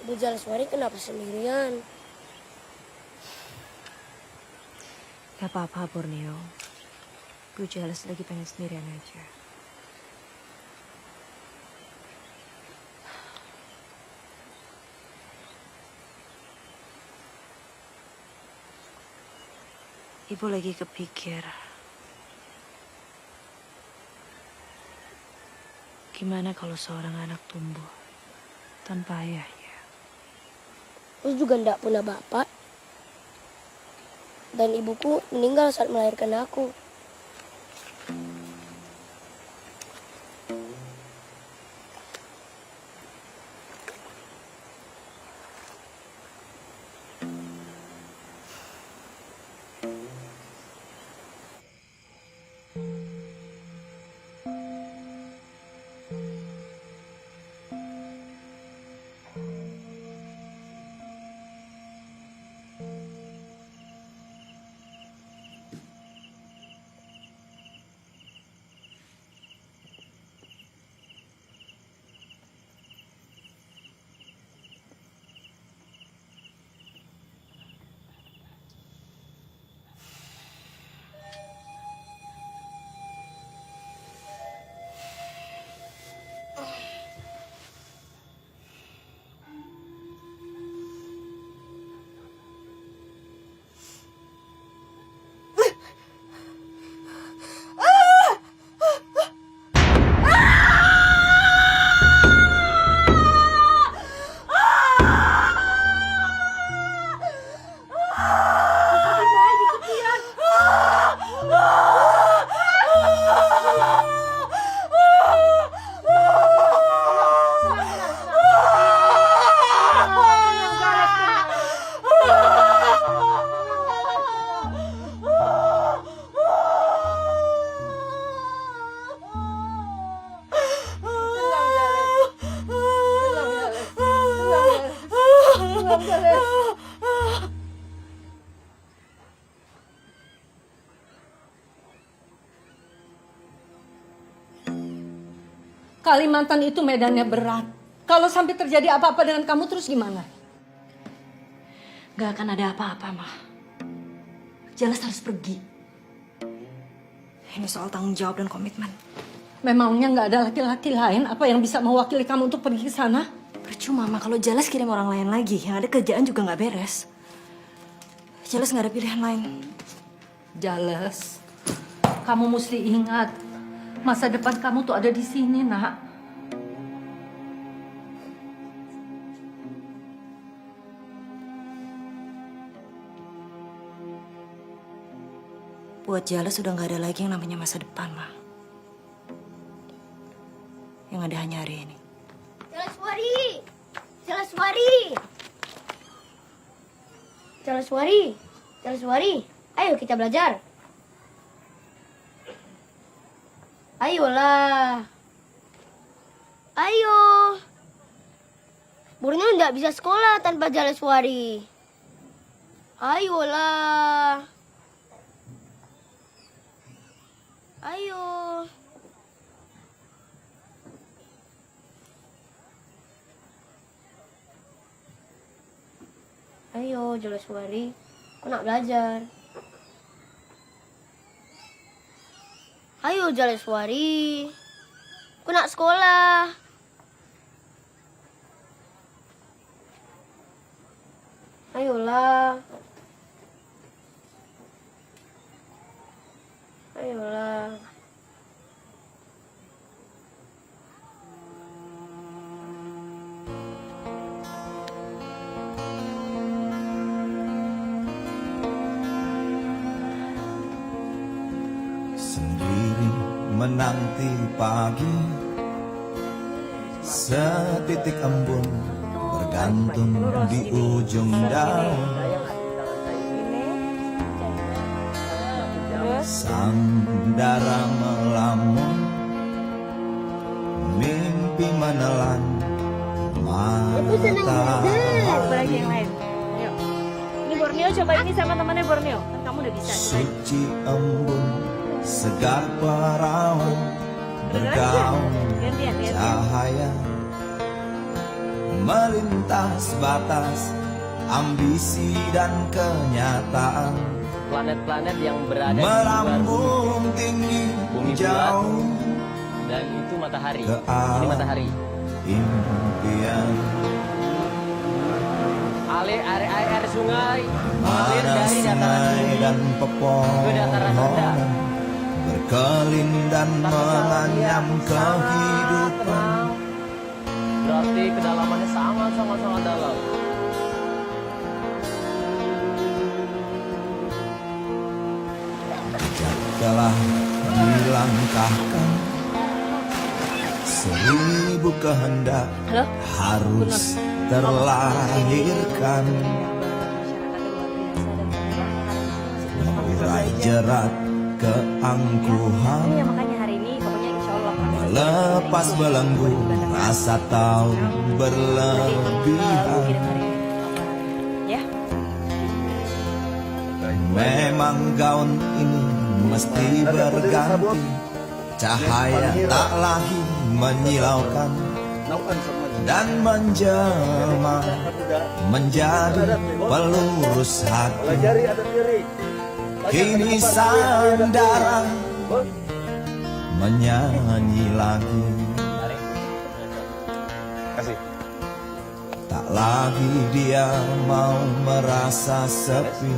Bu Jaleswari kenapa sendirian? Gak apa-apa, Borneo. Bu Jales lagi pengen sendirian aja. Ibu lagi kepikir, gimana kalau seorang anak tumbuh tanpa ayahnya? Terus juga ndak punya bapak. Dan ibuku meninggal saat melahirkan aku. Kalimantan itu medannya berat. Kalau sampai terjadi apa-apa dengan kamu terus gimana? Gak akan ada apa-apa, Ma. Jelas harus pergi. Ini soal tanggung jawab dan komitmen. Memangnya nggak ada laki-laki lain apa yang bisa mewakili kamu untuk pergi ke sana? Percuma, Ma. Kalau Jelas kirim orang lain lagi, yang ada kerjaan juga nggak beres. Jelas nggak ada pilihan lain. Jelas. Kamu mesti ingat, masa depan kamu tuh ada di sini, Nak. Buat Jelas sudah nggak ada lagi yang namanya masa depan, Ma. Yang ada hanya hari ini. Jalaswari! Jalaswari! Jalaswari! Jalaswari! Ayo kita belajar. Ayolah. Ayo. Borneo nggak bisa sekolah tanpa Jalaswari. Ayolah. Ayo. Ayo, Jalaswari. Aku nak belajar. Ayo, Jalaswari. Aku nak sekolah. Ayolah. Ayolah. Sendiri menanti pagi, setitik embun bergantung di ujung daun. Sandara melamun, mimpi menelan matahari. Ini Borneo, coba ini sama temannya Borneo. Kan kamu udah bisa. Suci embun, segar perawan, bergaung cahaya, melintas batas ambisi dan kenyataan. Planet-planet yang berada di melambung tinggi bumi jauh, dan itu matahari. ke Ini matahari. impian. Air sungai mengalir Mana dari dataran sungai tinggi dan ke dataran rendah. pepohonan berkelin dan menganyam kehidupan. Berarti kedalamannya sangat dalam. Telah dilangkahkan 1000 kehendak harus terlahirkan, mengurai jerat keangkuhan, Makanya hari ini pokoknya insya Allah. melepas belenggu rasa tahu berlebihan. Ya. Memang gaun ini mesti berganti, cahaya tak lagi menyilaukan dan menjelma menjadi pelurus hati. Kini sandara menyanyi lagi, tak lagi dia mau merasa sepi,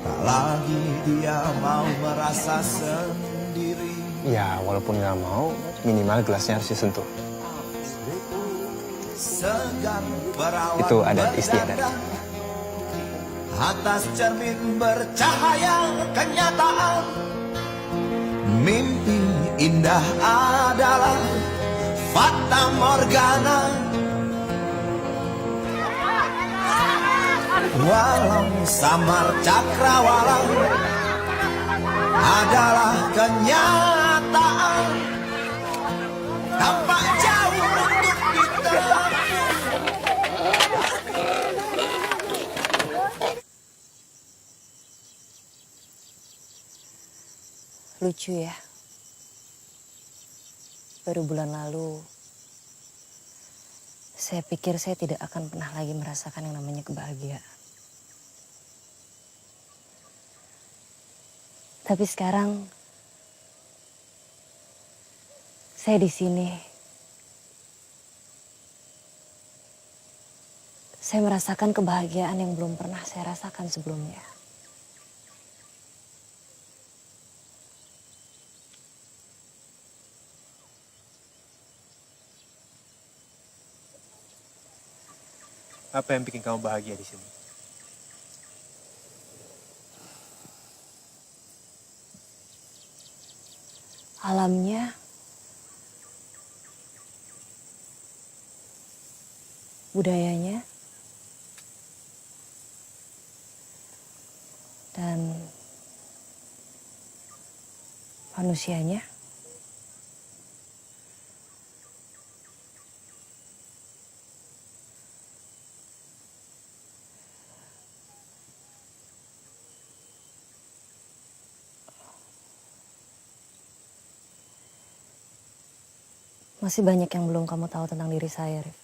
tak lagi dia mau merasa sendiri. Ya, walaupun nggak mau, minimal gelasnya harus disentuh. Segar berawat Itu adat istiadat. atas cermin bercahaya kenyataan. Mimpi indah adalah fata morgana. Walau samar cakrawala adalah kenyataan, tampak jauh untuk ditempuh. Lucu ya. baru bulan lalu, saya pikir saya tidak akan pernah lagi merasakan yang namanya kebahagiaan. Tapi sekarang, saya di sini. Saya merasakan kebahagiaan yang belum pernah saya rasakan sebelumnya. Apa yang bikin kamu bahagia di sini? Alamnya, budayanya, dan manusianya. Masih banyak yang belum kamu tahu tentang diri saya, Rif.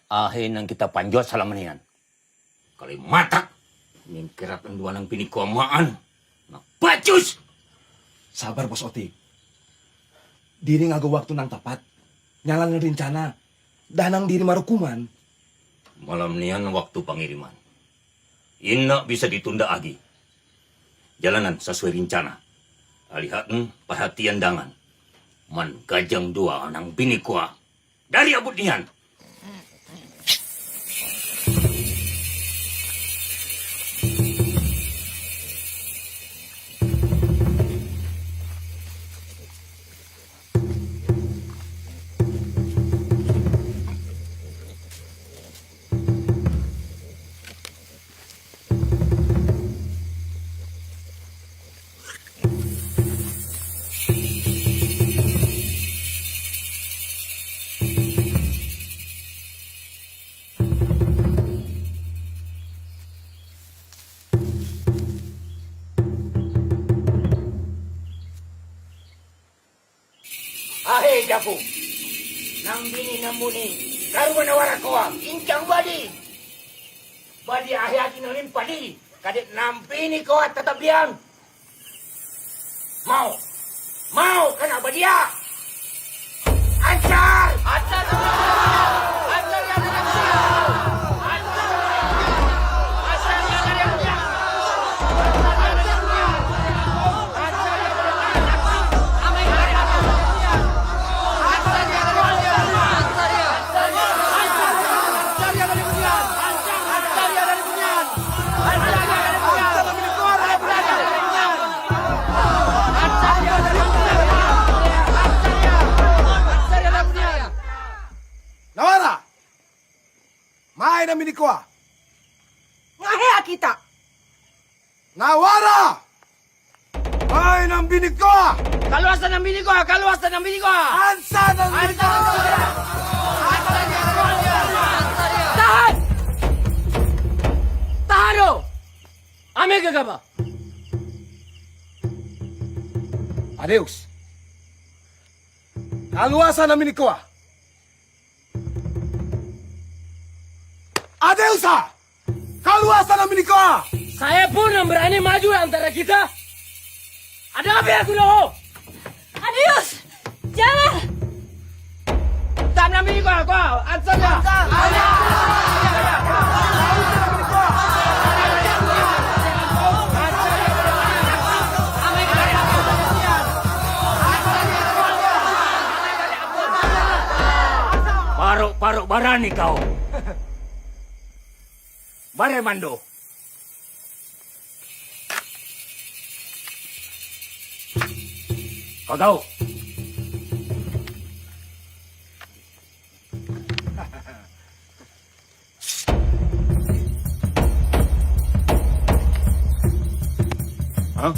Ahin yang kita panjot salamanian. Kali matak, ingin kerap dua nang pini kuamaan. Nak bacus! Sabar Bos Otik. Diri ngago waktu nang tepat. Nyalan rencana. Danang diri marukuman. Malam nian waktu pengiriman. Inna bisa ditunda lagi. Jalanan sesuai rencana. Alihaten perhatian dangan. Man gajang dua nang bini kuah. Dari abut nian. Ahai Jaku, nang bini namuni, karuan awara koa, incang badi. Badi ahai aki nalim padi, kadit nampini koa tetap diam. Mau kena badia. Ancar! Ancar! Ancar yang ada sial! Ancar! Ancar yang ada sial! Nawara! Main ang minikuha! Ngahea kita. Nawara! Main ang binikuha! Kaluasan ng bini ko! Kaluasan ng bini ko! Ansa ng binikuha! Tahan! Tahan o! Ame gagaba! Adeus! Kaluasan ng binikuha! Adeusa! Kaluasan ng binikuha! Saya pun yang berani maju antara kita. Ada apa ya kuno? Adios! Jangan! Tạm làm bini ko! Ansan ya! Parok barani kau. Bare mando. Kau. Hah?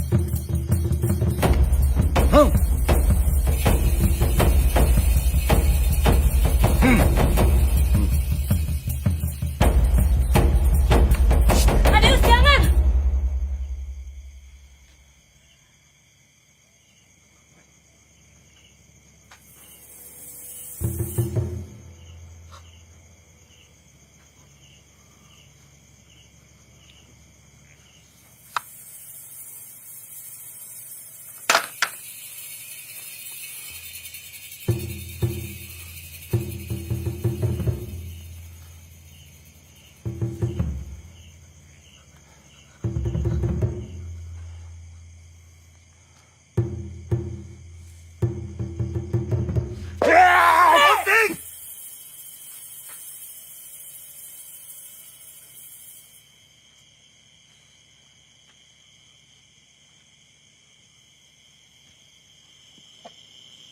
Adeus, jangan!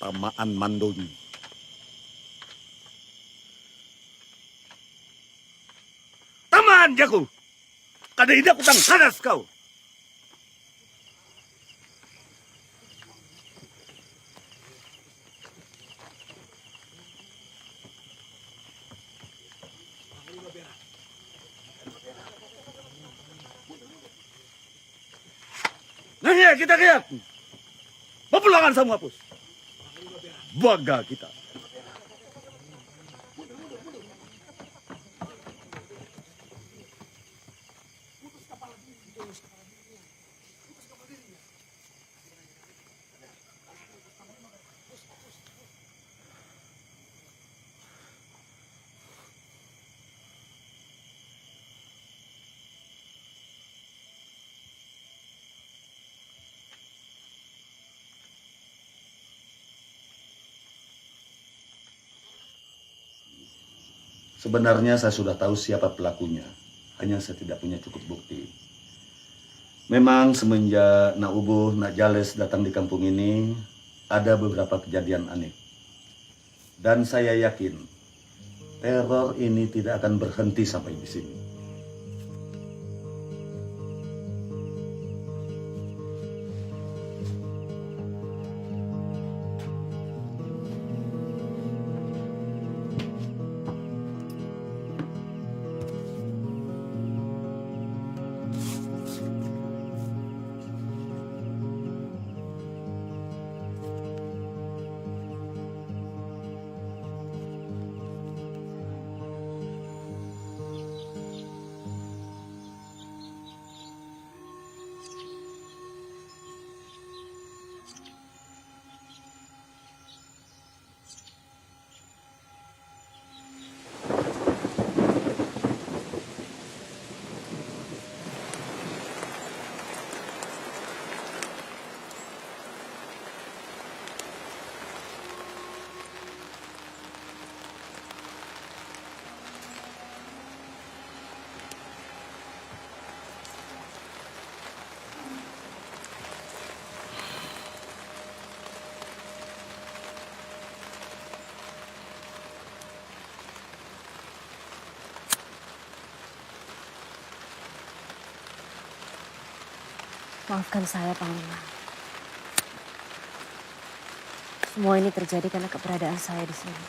Tamaan Mandoni. Tamaan jago. Kada tidak utang sadas kau. Nah ya kita lihat. Pepulangan semua pus. Baga kita. Sebenarnya saya sudah tahu siapa pelakunya, hanya saya tidak punya cukup bukti. Memang semenjak Nak Ubuh, Nak Jales datang di kampung ini, ada beberapa kejadian aneh. Dan saya yakin, teror ini tidak akan berhenti sampai di sini. Maafkan saya, Panglima. Semua ini terjadi karena keberadaan saya di sini.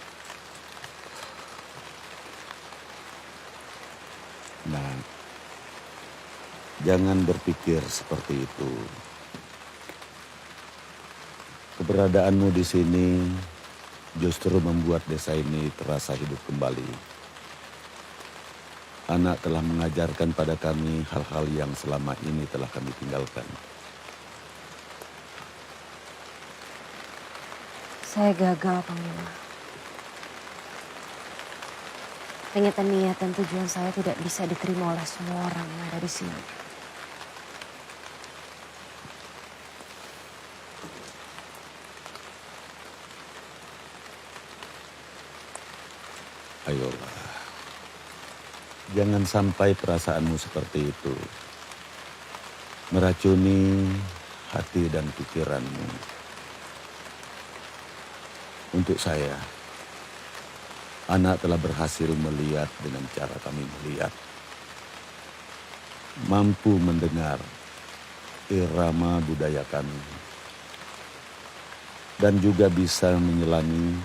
Nah, jangan berpikir seperti itu. Keberadaanmu di sini justru membuat desa ini terasa hidup kembali. Anak telah mengajarkan pada kami hal-hal yang selama ini telah kami tinggalkan. Saya gagal, Panglima. Niatan-niatan tujuan saya tidak bisa diterima oleh semua orang yang ada di sini. Ayolah. Jangan sampai perasaanmu seperti itu meracuni hati dan pikiranmu. Untuk saya, anak telah berhasil melihat dengan cara kami melihat. Mampu mendengar irama budaya kami. dan juga bisa menyelami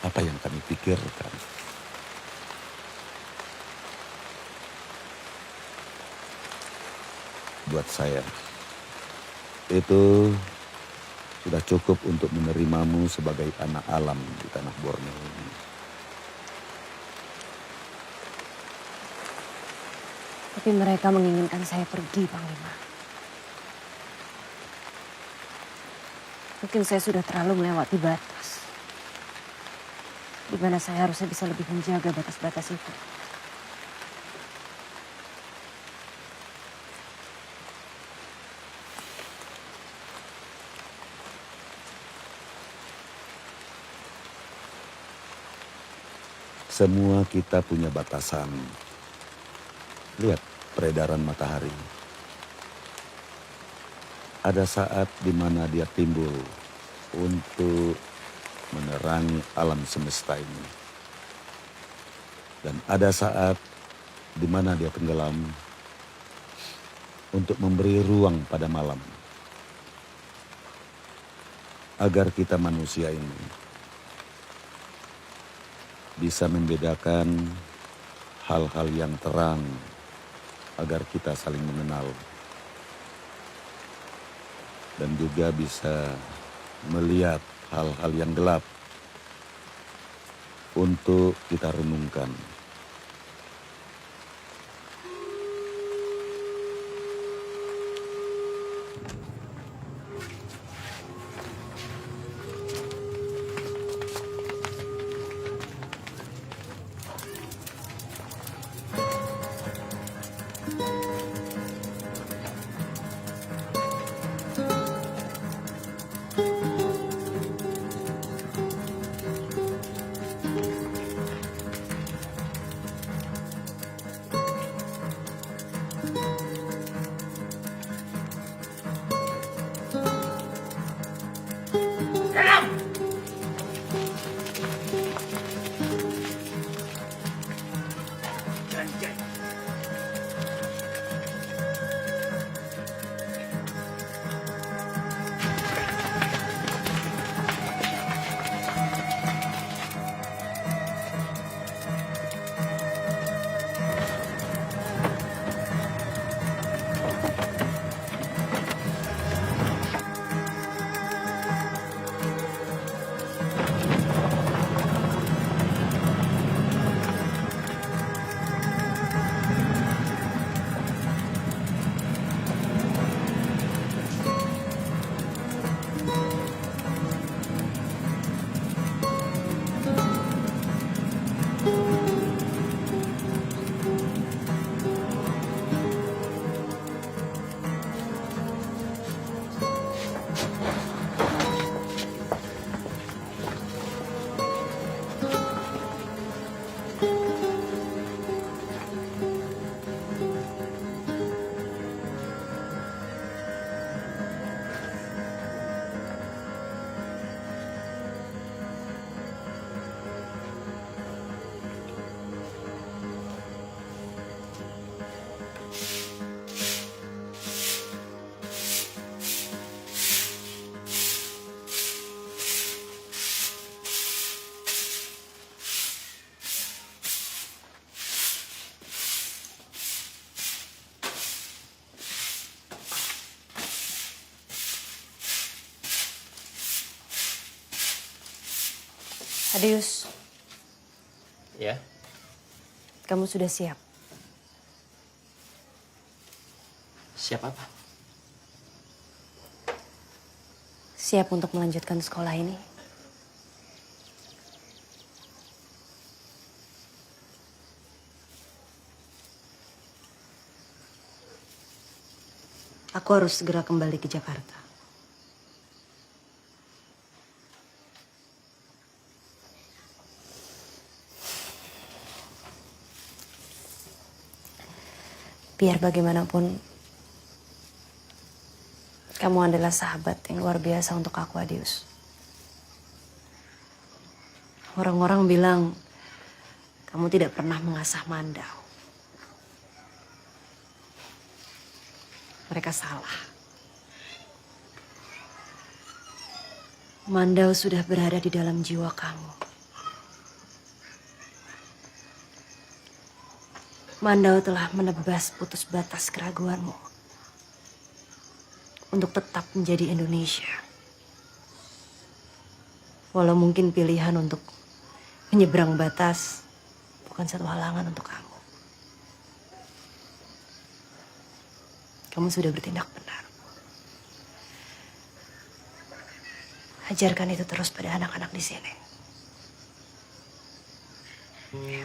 apa yang kami pikirkan. Buat saya, itu sudah cukup untuk menerimamu sebagai anak alam di tanah Borneo ini. Tapi mereka menginginkan saya pergi, Panglima. Mungkin saya sudah terlalu melewati batas. Di mana saya harusnya bisa lebih menjaga batas-batas itu. Semua kita punya batasan. Lihat peredaran matahari. Ada saat di mana dia timbul untuk menerangi alam semesta ini. Dan ada saat di mana dia tenggelam untuk memberi ruang pada malam. Agar kita manusia ini bisa membedakan hal-hal yang terang agar kita saling mengenal. Dan juga bisa melihat hal-hal yang gelap untuk kita renungkan. Adius, Ya, kamu sudah siap? siap apa? Siap untuk melanjutkan sekolah ini? Aku harus segera kembali ke Jakarta. Biar bagaimanapun, kamu adalah sahabat yang luar biasa untuk aku, Adius. Orang-orang bilang kamu tidak pernah mengasah Mandau. Mereka salah. Mandau sudah berada di dalam jiwa kamu. Mandau telah menebas putus batas keraguanmu untuk tetap menjadi Indonesia. Walau mungkin pilihan untuk menyeberang batas bukan satu halangan untuk kamu. Kamu sudah bertindak benar. Ajarkan itu terus pada anak-anak di sini. Ya.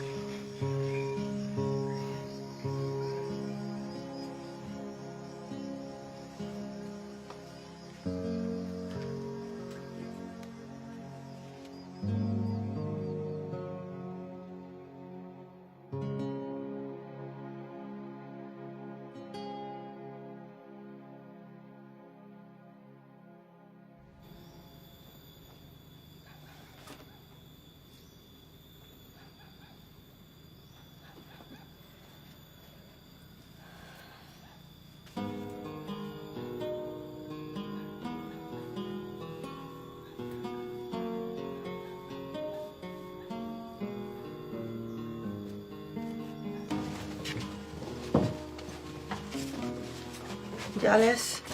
Jales,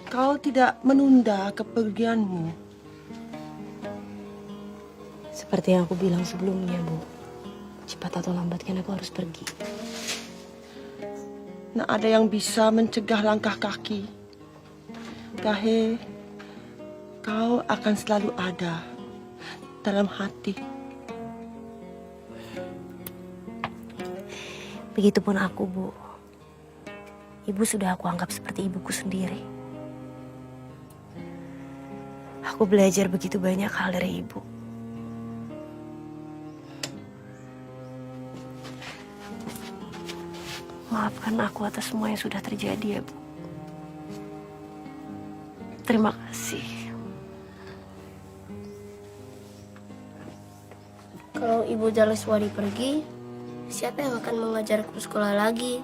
kau tidak menunda kepergianmu. Seperti yang aku bilang sebelumnya, Bu. Cepat atau lambat kan aku harus pergi. Nah, ada yang bisa mencegah langkah kaki. Gahe, kau akan selalu ada dalam hati. Begitupun aku, Bu. Ibu sudah aku anggap seperti ibuku sendiri. Aku belajar begitu banyak hal dari ibu. Maafkan aku atas semua yang sudah terjadi ya, Bu. Terima kasih. Kalau Ibu Jaleswari pergi, siapa yang akan mengajarku sekolah lagi?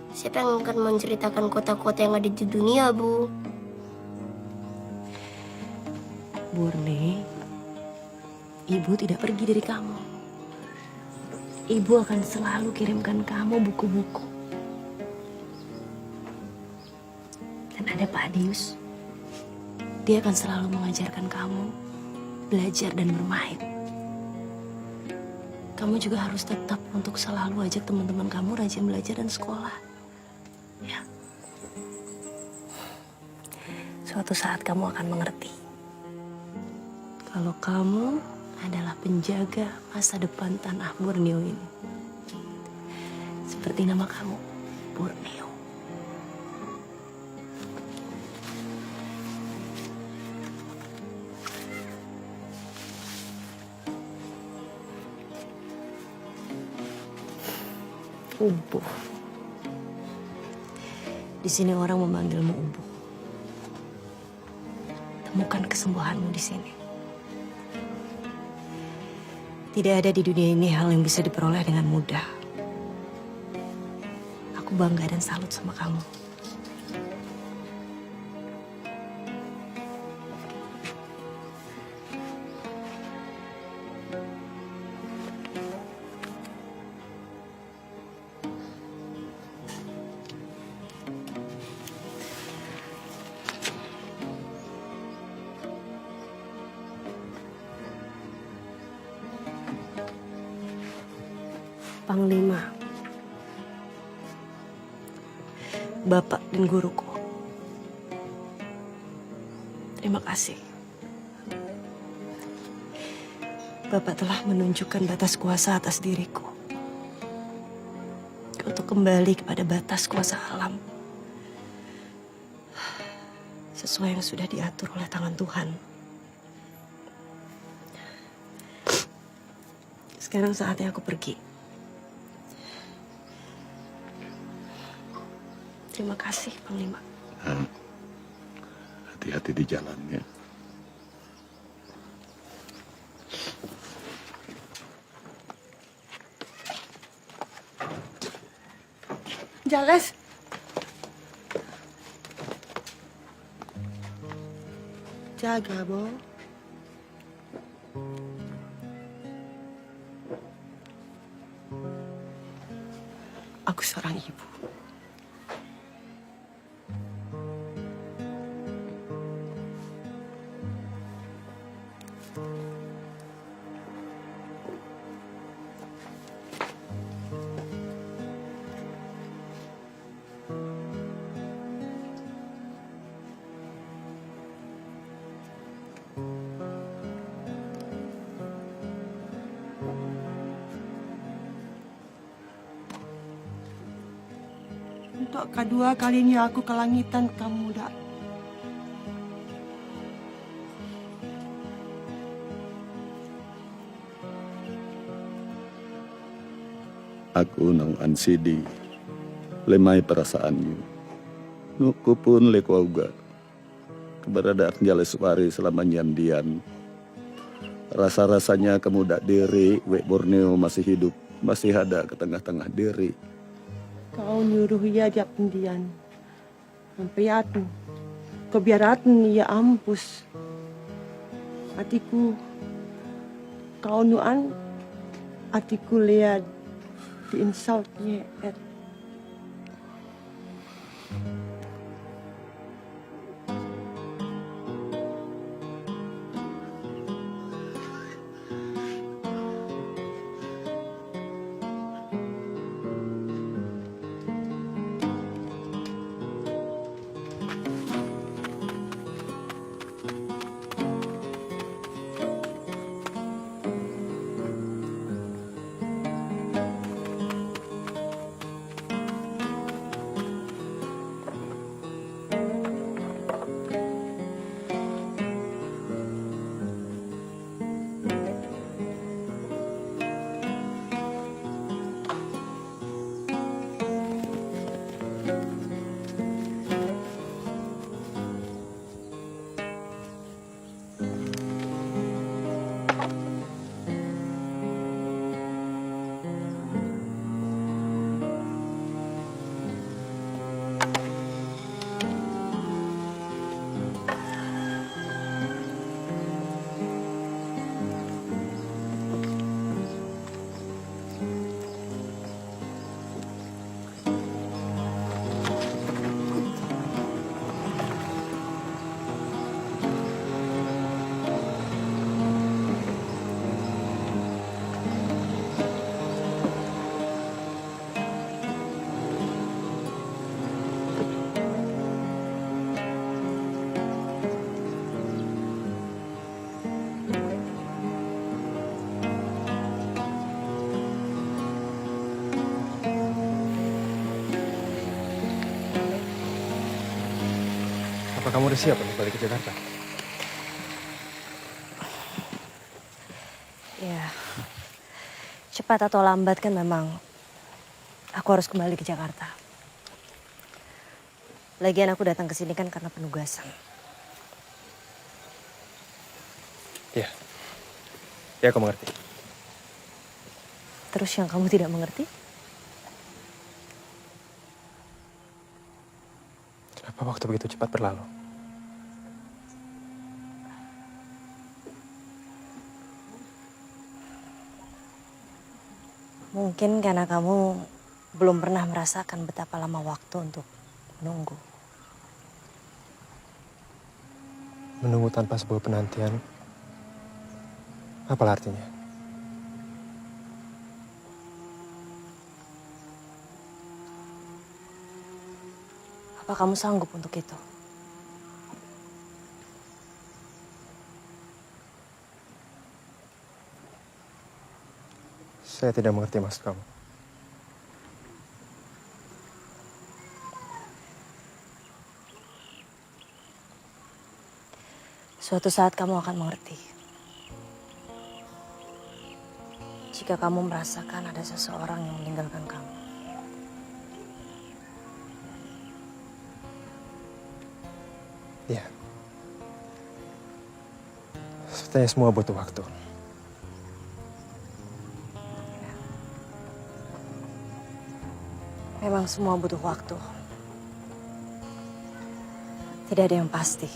Siapa yang akan menceritakan kota-kota yang ada di dunia, Bu? Burni, ibu tidak pergi dari kamu. Ibu akan selalu kirimkan kamu buku-buku. Dan ada Pak Adius. Dia akan selalu mengajarkan kamu belajar dan bermain. Kamu juga harus tetap untuk selalu ajak teman-teman kamu rajin belajar dan sekolah. Ya. Suatu saat kamu akan mengerti. Kalau kamu adalah penjaga masa depan tanah Borneo ini. Seperti nama kamu, Borneo. Ubu. Di sini orang memanggilmu Ubu. Temukan kesembuhanmu di sini. Tidak ada di dunia ini hal yang bisa diperoleh dengan mudah. Aku bangga dan salut sama kamu. Panglima, Bapak dan guruku, terima kasih. Bapak telah menunjukkan batas kuasa atas diriku untuk kembali kepada batas kuasa alam sesuai yang sudah diatur oleh tangan Tuhan. Sekarang saatnya aku pergi. Terima kasih, Panglima. Hati-hati di jalannya. Jales. jaga, Bo. Aku seorang ibu. Untuk kedua kalinya aku ke langitan kamu, dak. Aku nang ansidi, lemai perasaanmu. Nuku pun lekuauga. Keberadaan Jaleswari selama nyandian. Rasa-rasanya kamu dak diri, Wek Borneo masih hidup, masih ada ke tengah-tengah diri. Kau nyuruh ia dia pendian. Sampai atu. Kebiaratan ia ampus. Hatiku. Kau nuan. Hatiku lihat. Di insultnya. Apa kamu udah siap untuk balik ke Jakarta? Ya, cepat atau lambat kan memang aku harus kembali ke Jakarta. Lagian aku datang ke sini kan karena penugasan. Ya, ya aku mengerti. Terus yang kamu tidak mengerti? Kenapa waktu begitu cepat berlalu? Mungkin karena kamu belum pernah merasakan betapa lama waktu untuk menunggu. Menunggu tanpa sebuah penantian, apa artinya? Apa kamu sanggup untuk itu? Saya tidak mengerti maksud kamu. Suatu saat kamu akan mengerti. Jika kamu merasakan ada seseorang yang meninggalkan kamu. Ya. Sepertinya semua butuh waktu. Memang semua butuh waktu. Tidak ada yang pasti.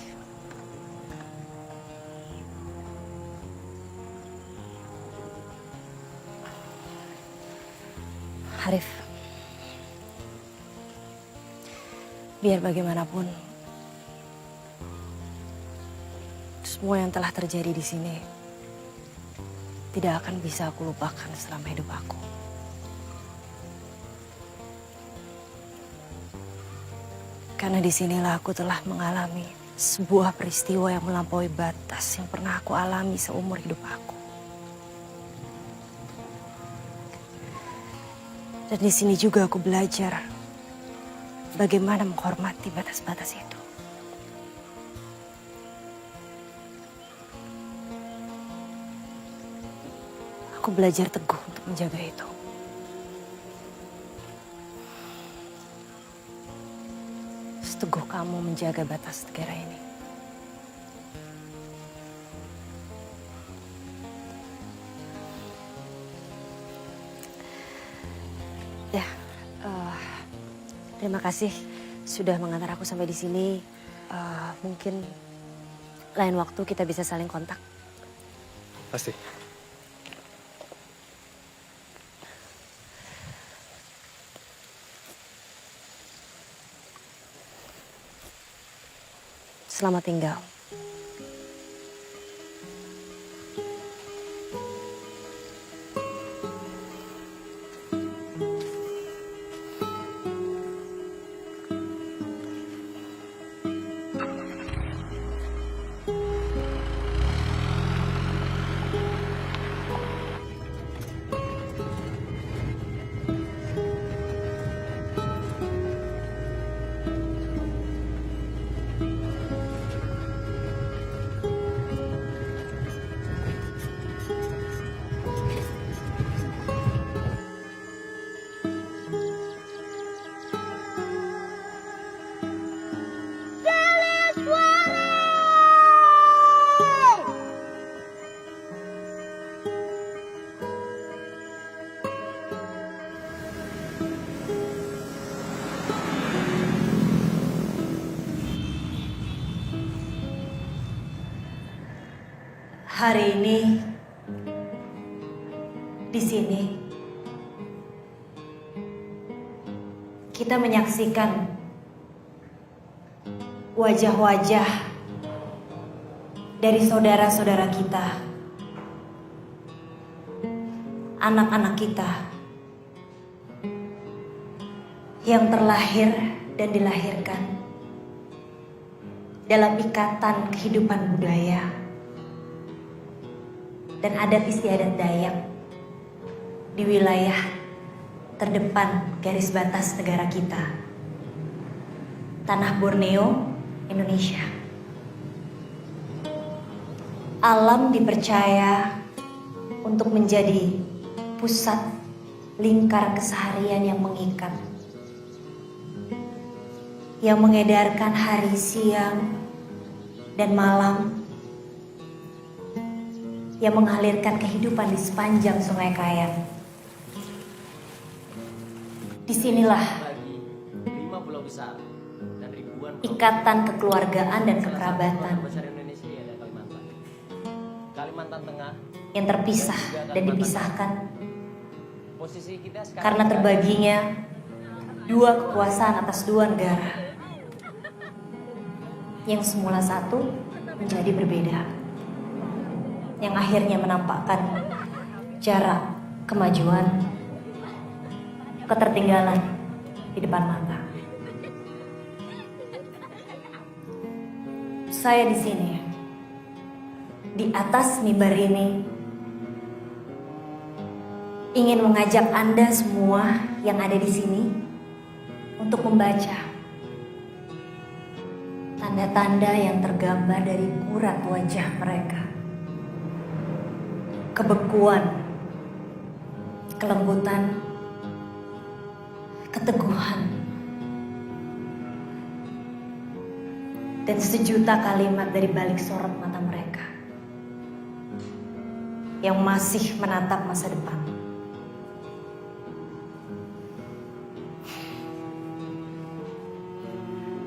Arif, biar bagaimanapun, semua yang telah terjadi di sini tidak akan bisa aku lupakan selama hidup aku. Karena disinilah aku telah mengalami sebuah peristiwa yang melampaui batas yang pernah aku alami seumur hidup aku. Dan di sini juga aku belajar bagaimana menghormati batas-batas itu. Aku belajar teguh untuk menjaga itu. Seteguh kamu menjaga batas negara ini. Ya, terima kasih sudah mengantar aku sampai di sini. Mungkin lain waktu kita bisa saling kontak. Pasti. Selamat tinggal. Hari ini di sini kita menyaksikan wajah-wajah dari saudara-saudara kita, anak-anak kita yang terlahir dan dilahirkan dalam ikatan kehidupan budaya dan adat istiadat Dayak di wilayah terdepan garis batas negara kita, tanah Borneo, Indonesia. Alam dipercaya untuk menjadi pusat lingkar keseharian yang mengikat, yang mengedarkan hari, siang, dan malam, yang mengalirkan kehidupan di sepanjang Sungai Kayan. Disinilah ikatan kekeluargaan dan kekerabatan yang terpisah dan dipisahkan karena terbaginya dua kekuasaan atas dua negara yang semula satu menjadi berbeda, yang akhirnya menampakkan jarak kemajuan, ketertinggalan di depan mata. Saya di sini, di atas mimbar ini, ingin mengajak Anda semua yang ada di sini untuk membaca tanda-tanda yang tergambar dari kurat wajah mereka. Kebekuan, kelembutan, keteguhan, dan sejuta kalimat dari balik sorot mata mereka yang masih menatap masa depan.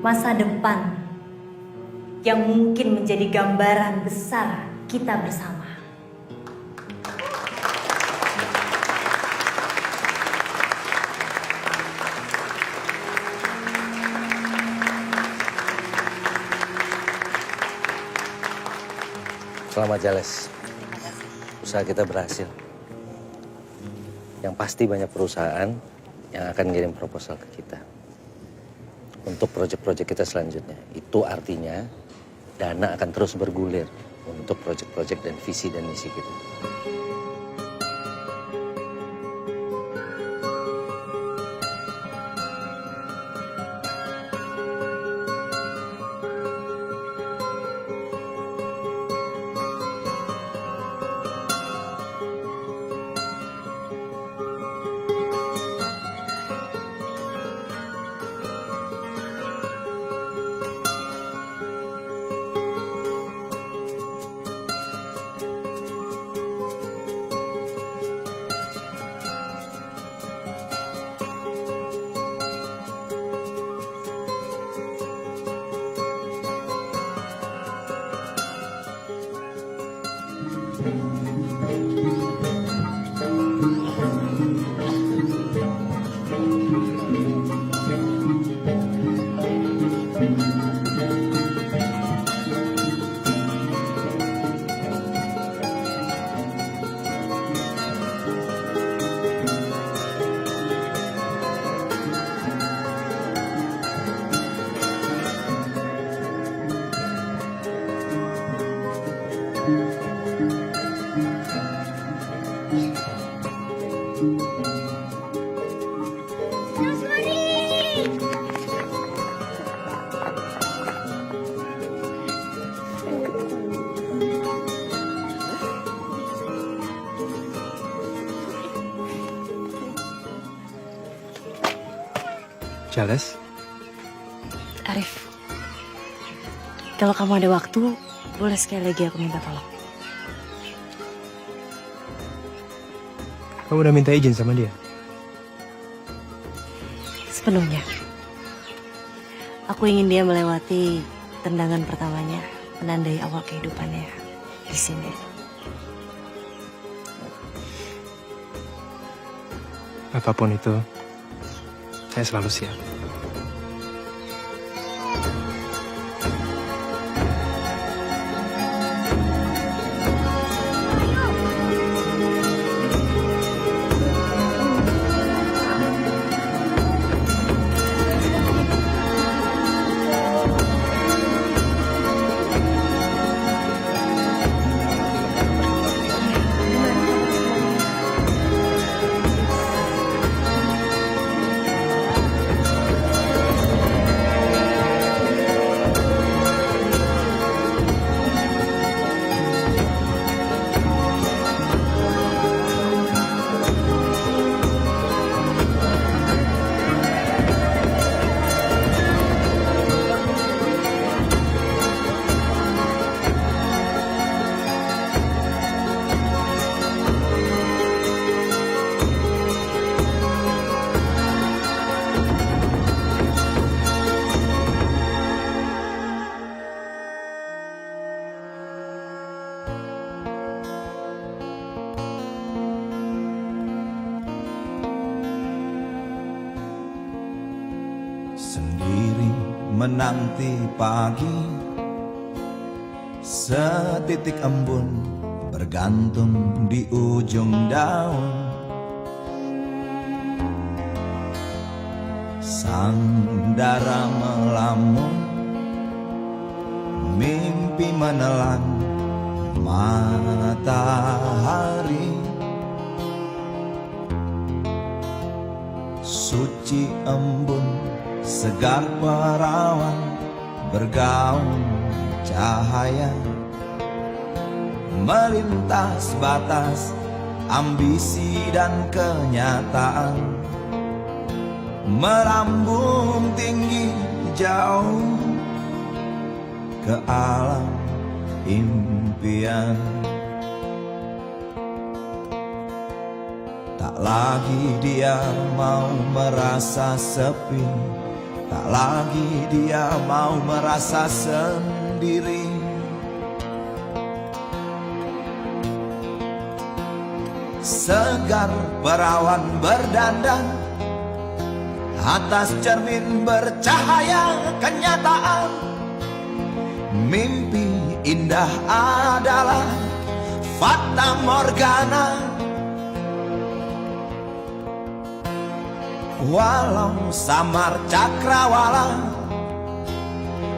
Masa depan yang mungkin menjadi gambaran besar kita bersama. . 1, Selamat Jales. Usaha kita berhasil. Yang pasti banyak perusahaan yang akan ngirim proposal ke kita. Untuk proyek-proyek kita selanjutnya. Itu artinya dana akan terus bergulir untuk proyek-proyek dan visi dan misi kita. Jales? Arif, kalau kamu ada waktu, boleh sekali lagi aku minta tolong. Kamu udah minta izin sama dia? Sepenuhnya. Aku ingin dia melewati tendangan pertamanya, menandai awal kehidupannya di sini. Apapun itu, saya selalu siap. Sendiri menanti pagi, setitik embun bergantung di ujung daun. Sang dara melamun, mimpi menelan matahari. Suci embun, segar perawan, bergaung cahaya, melintas batas ambisi dan kenyataan, melambung tinggi jauh ke alam impian. Tak lagi dia mau merasa sepi, tak lagi dia mau merasa sendiri. Segar perawan berdandan, atas cermin bercahaya kenyataan. Mimpi indah adalah fata morgana. Walau samar cakrawala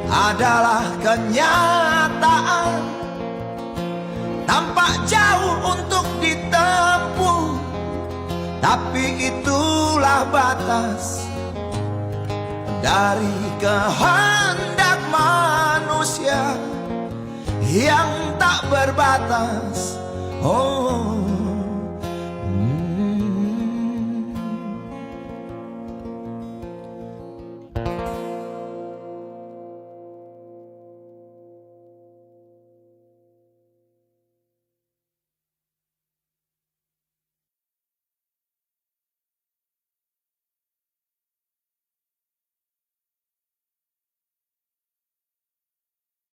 adalah kenyataan, tampak jauh untuk ditempuh, tapi itulah batas dari kehendak manusia yang tak berbatas. Oh.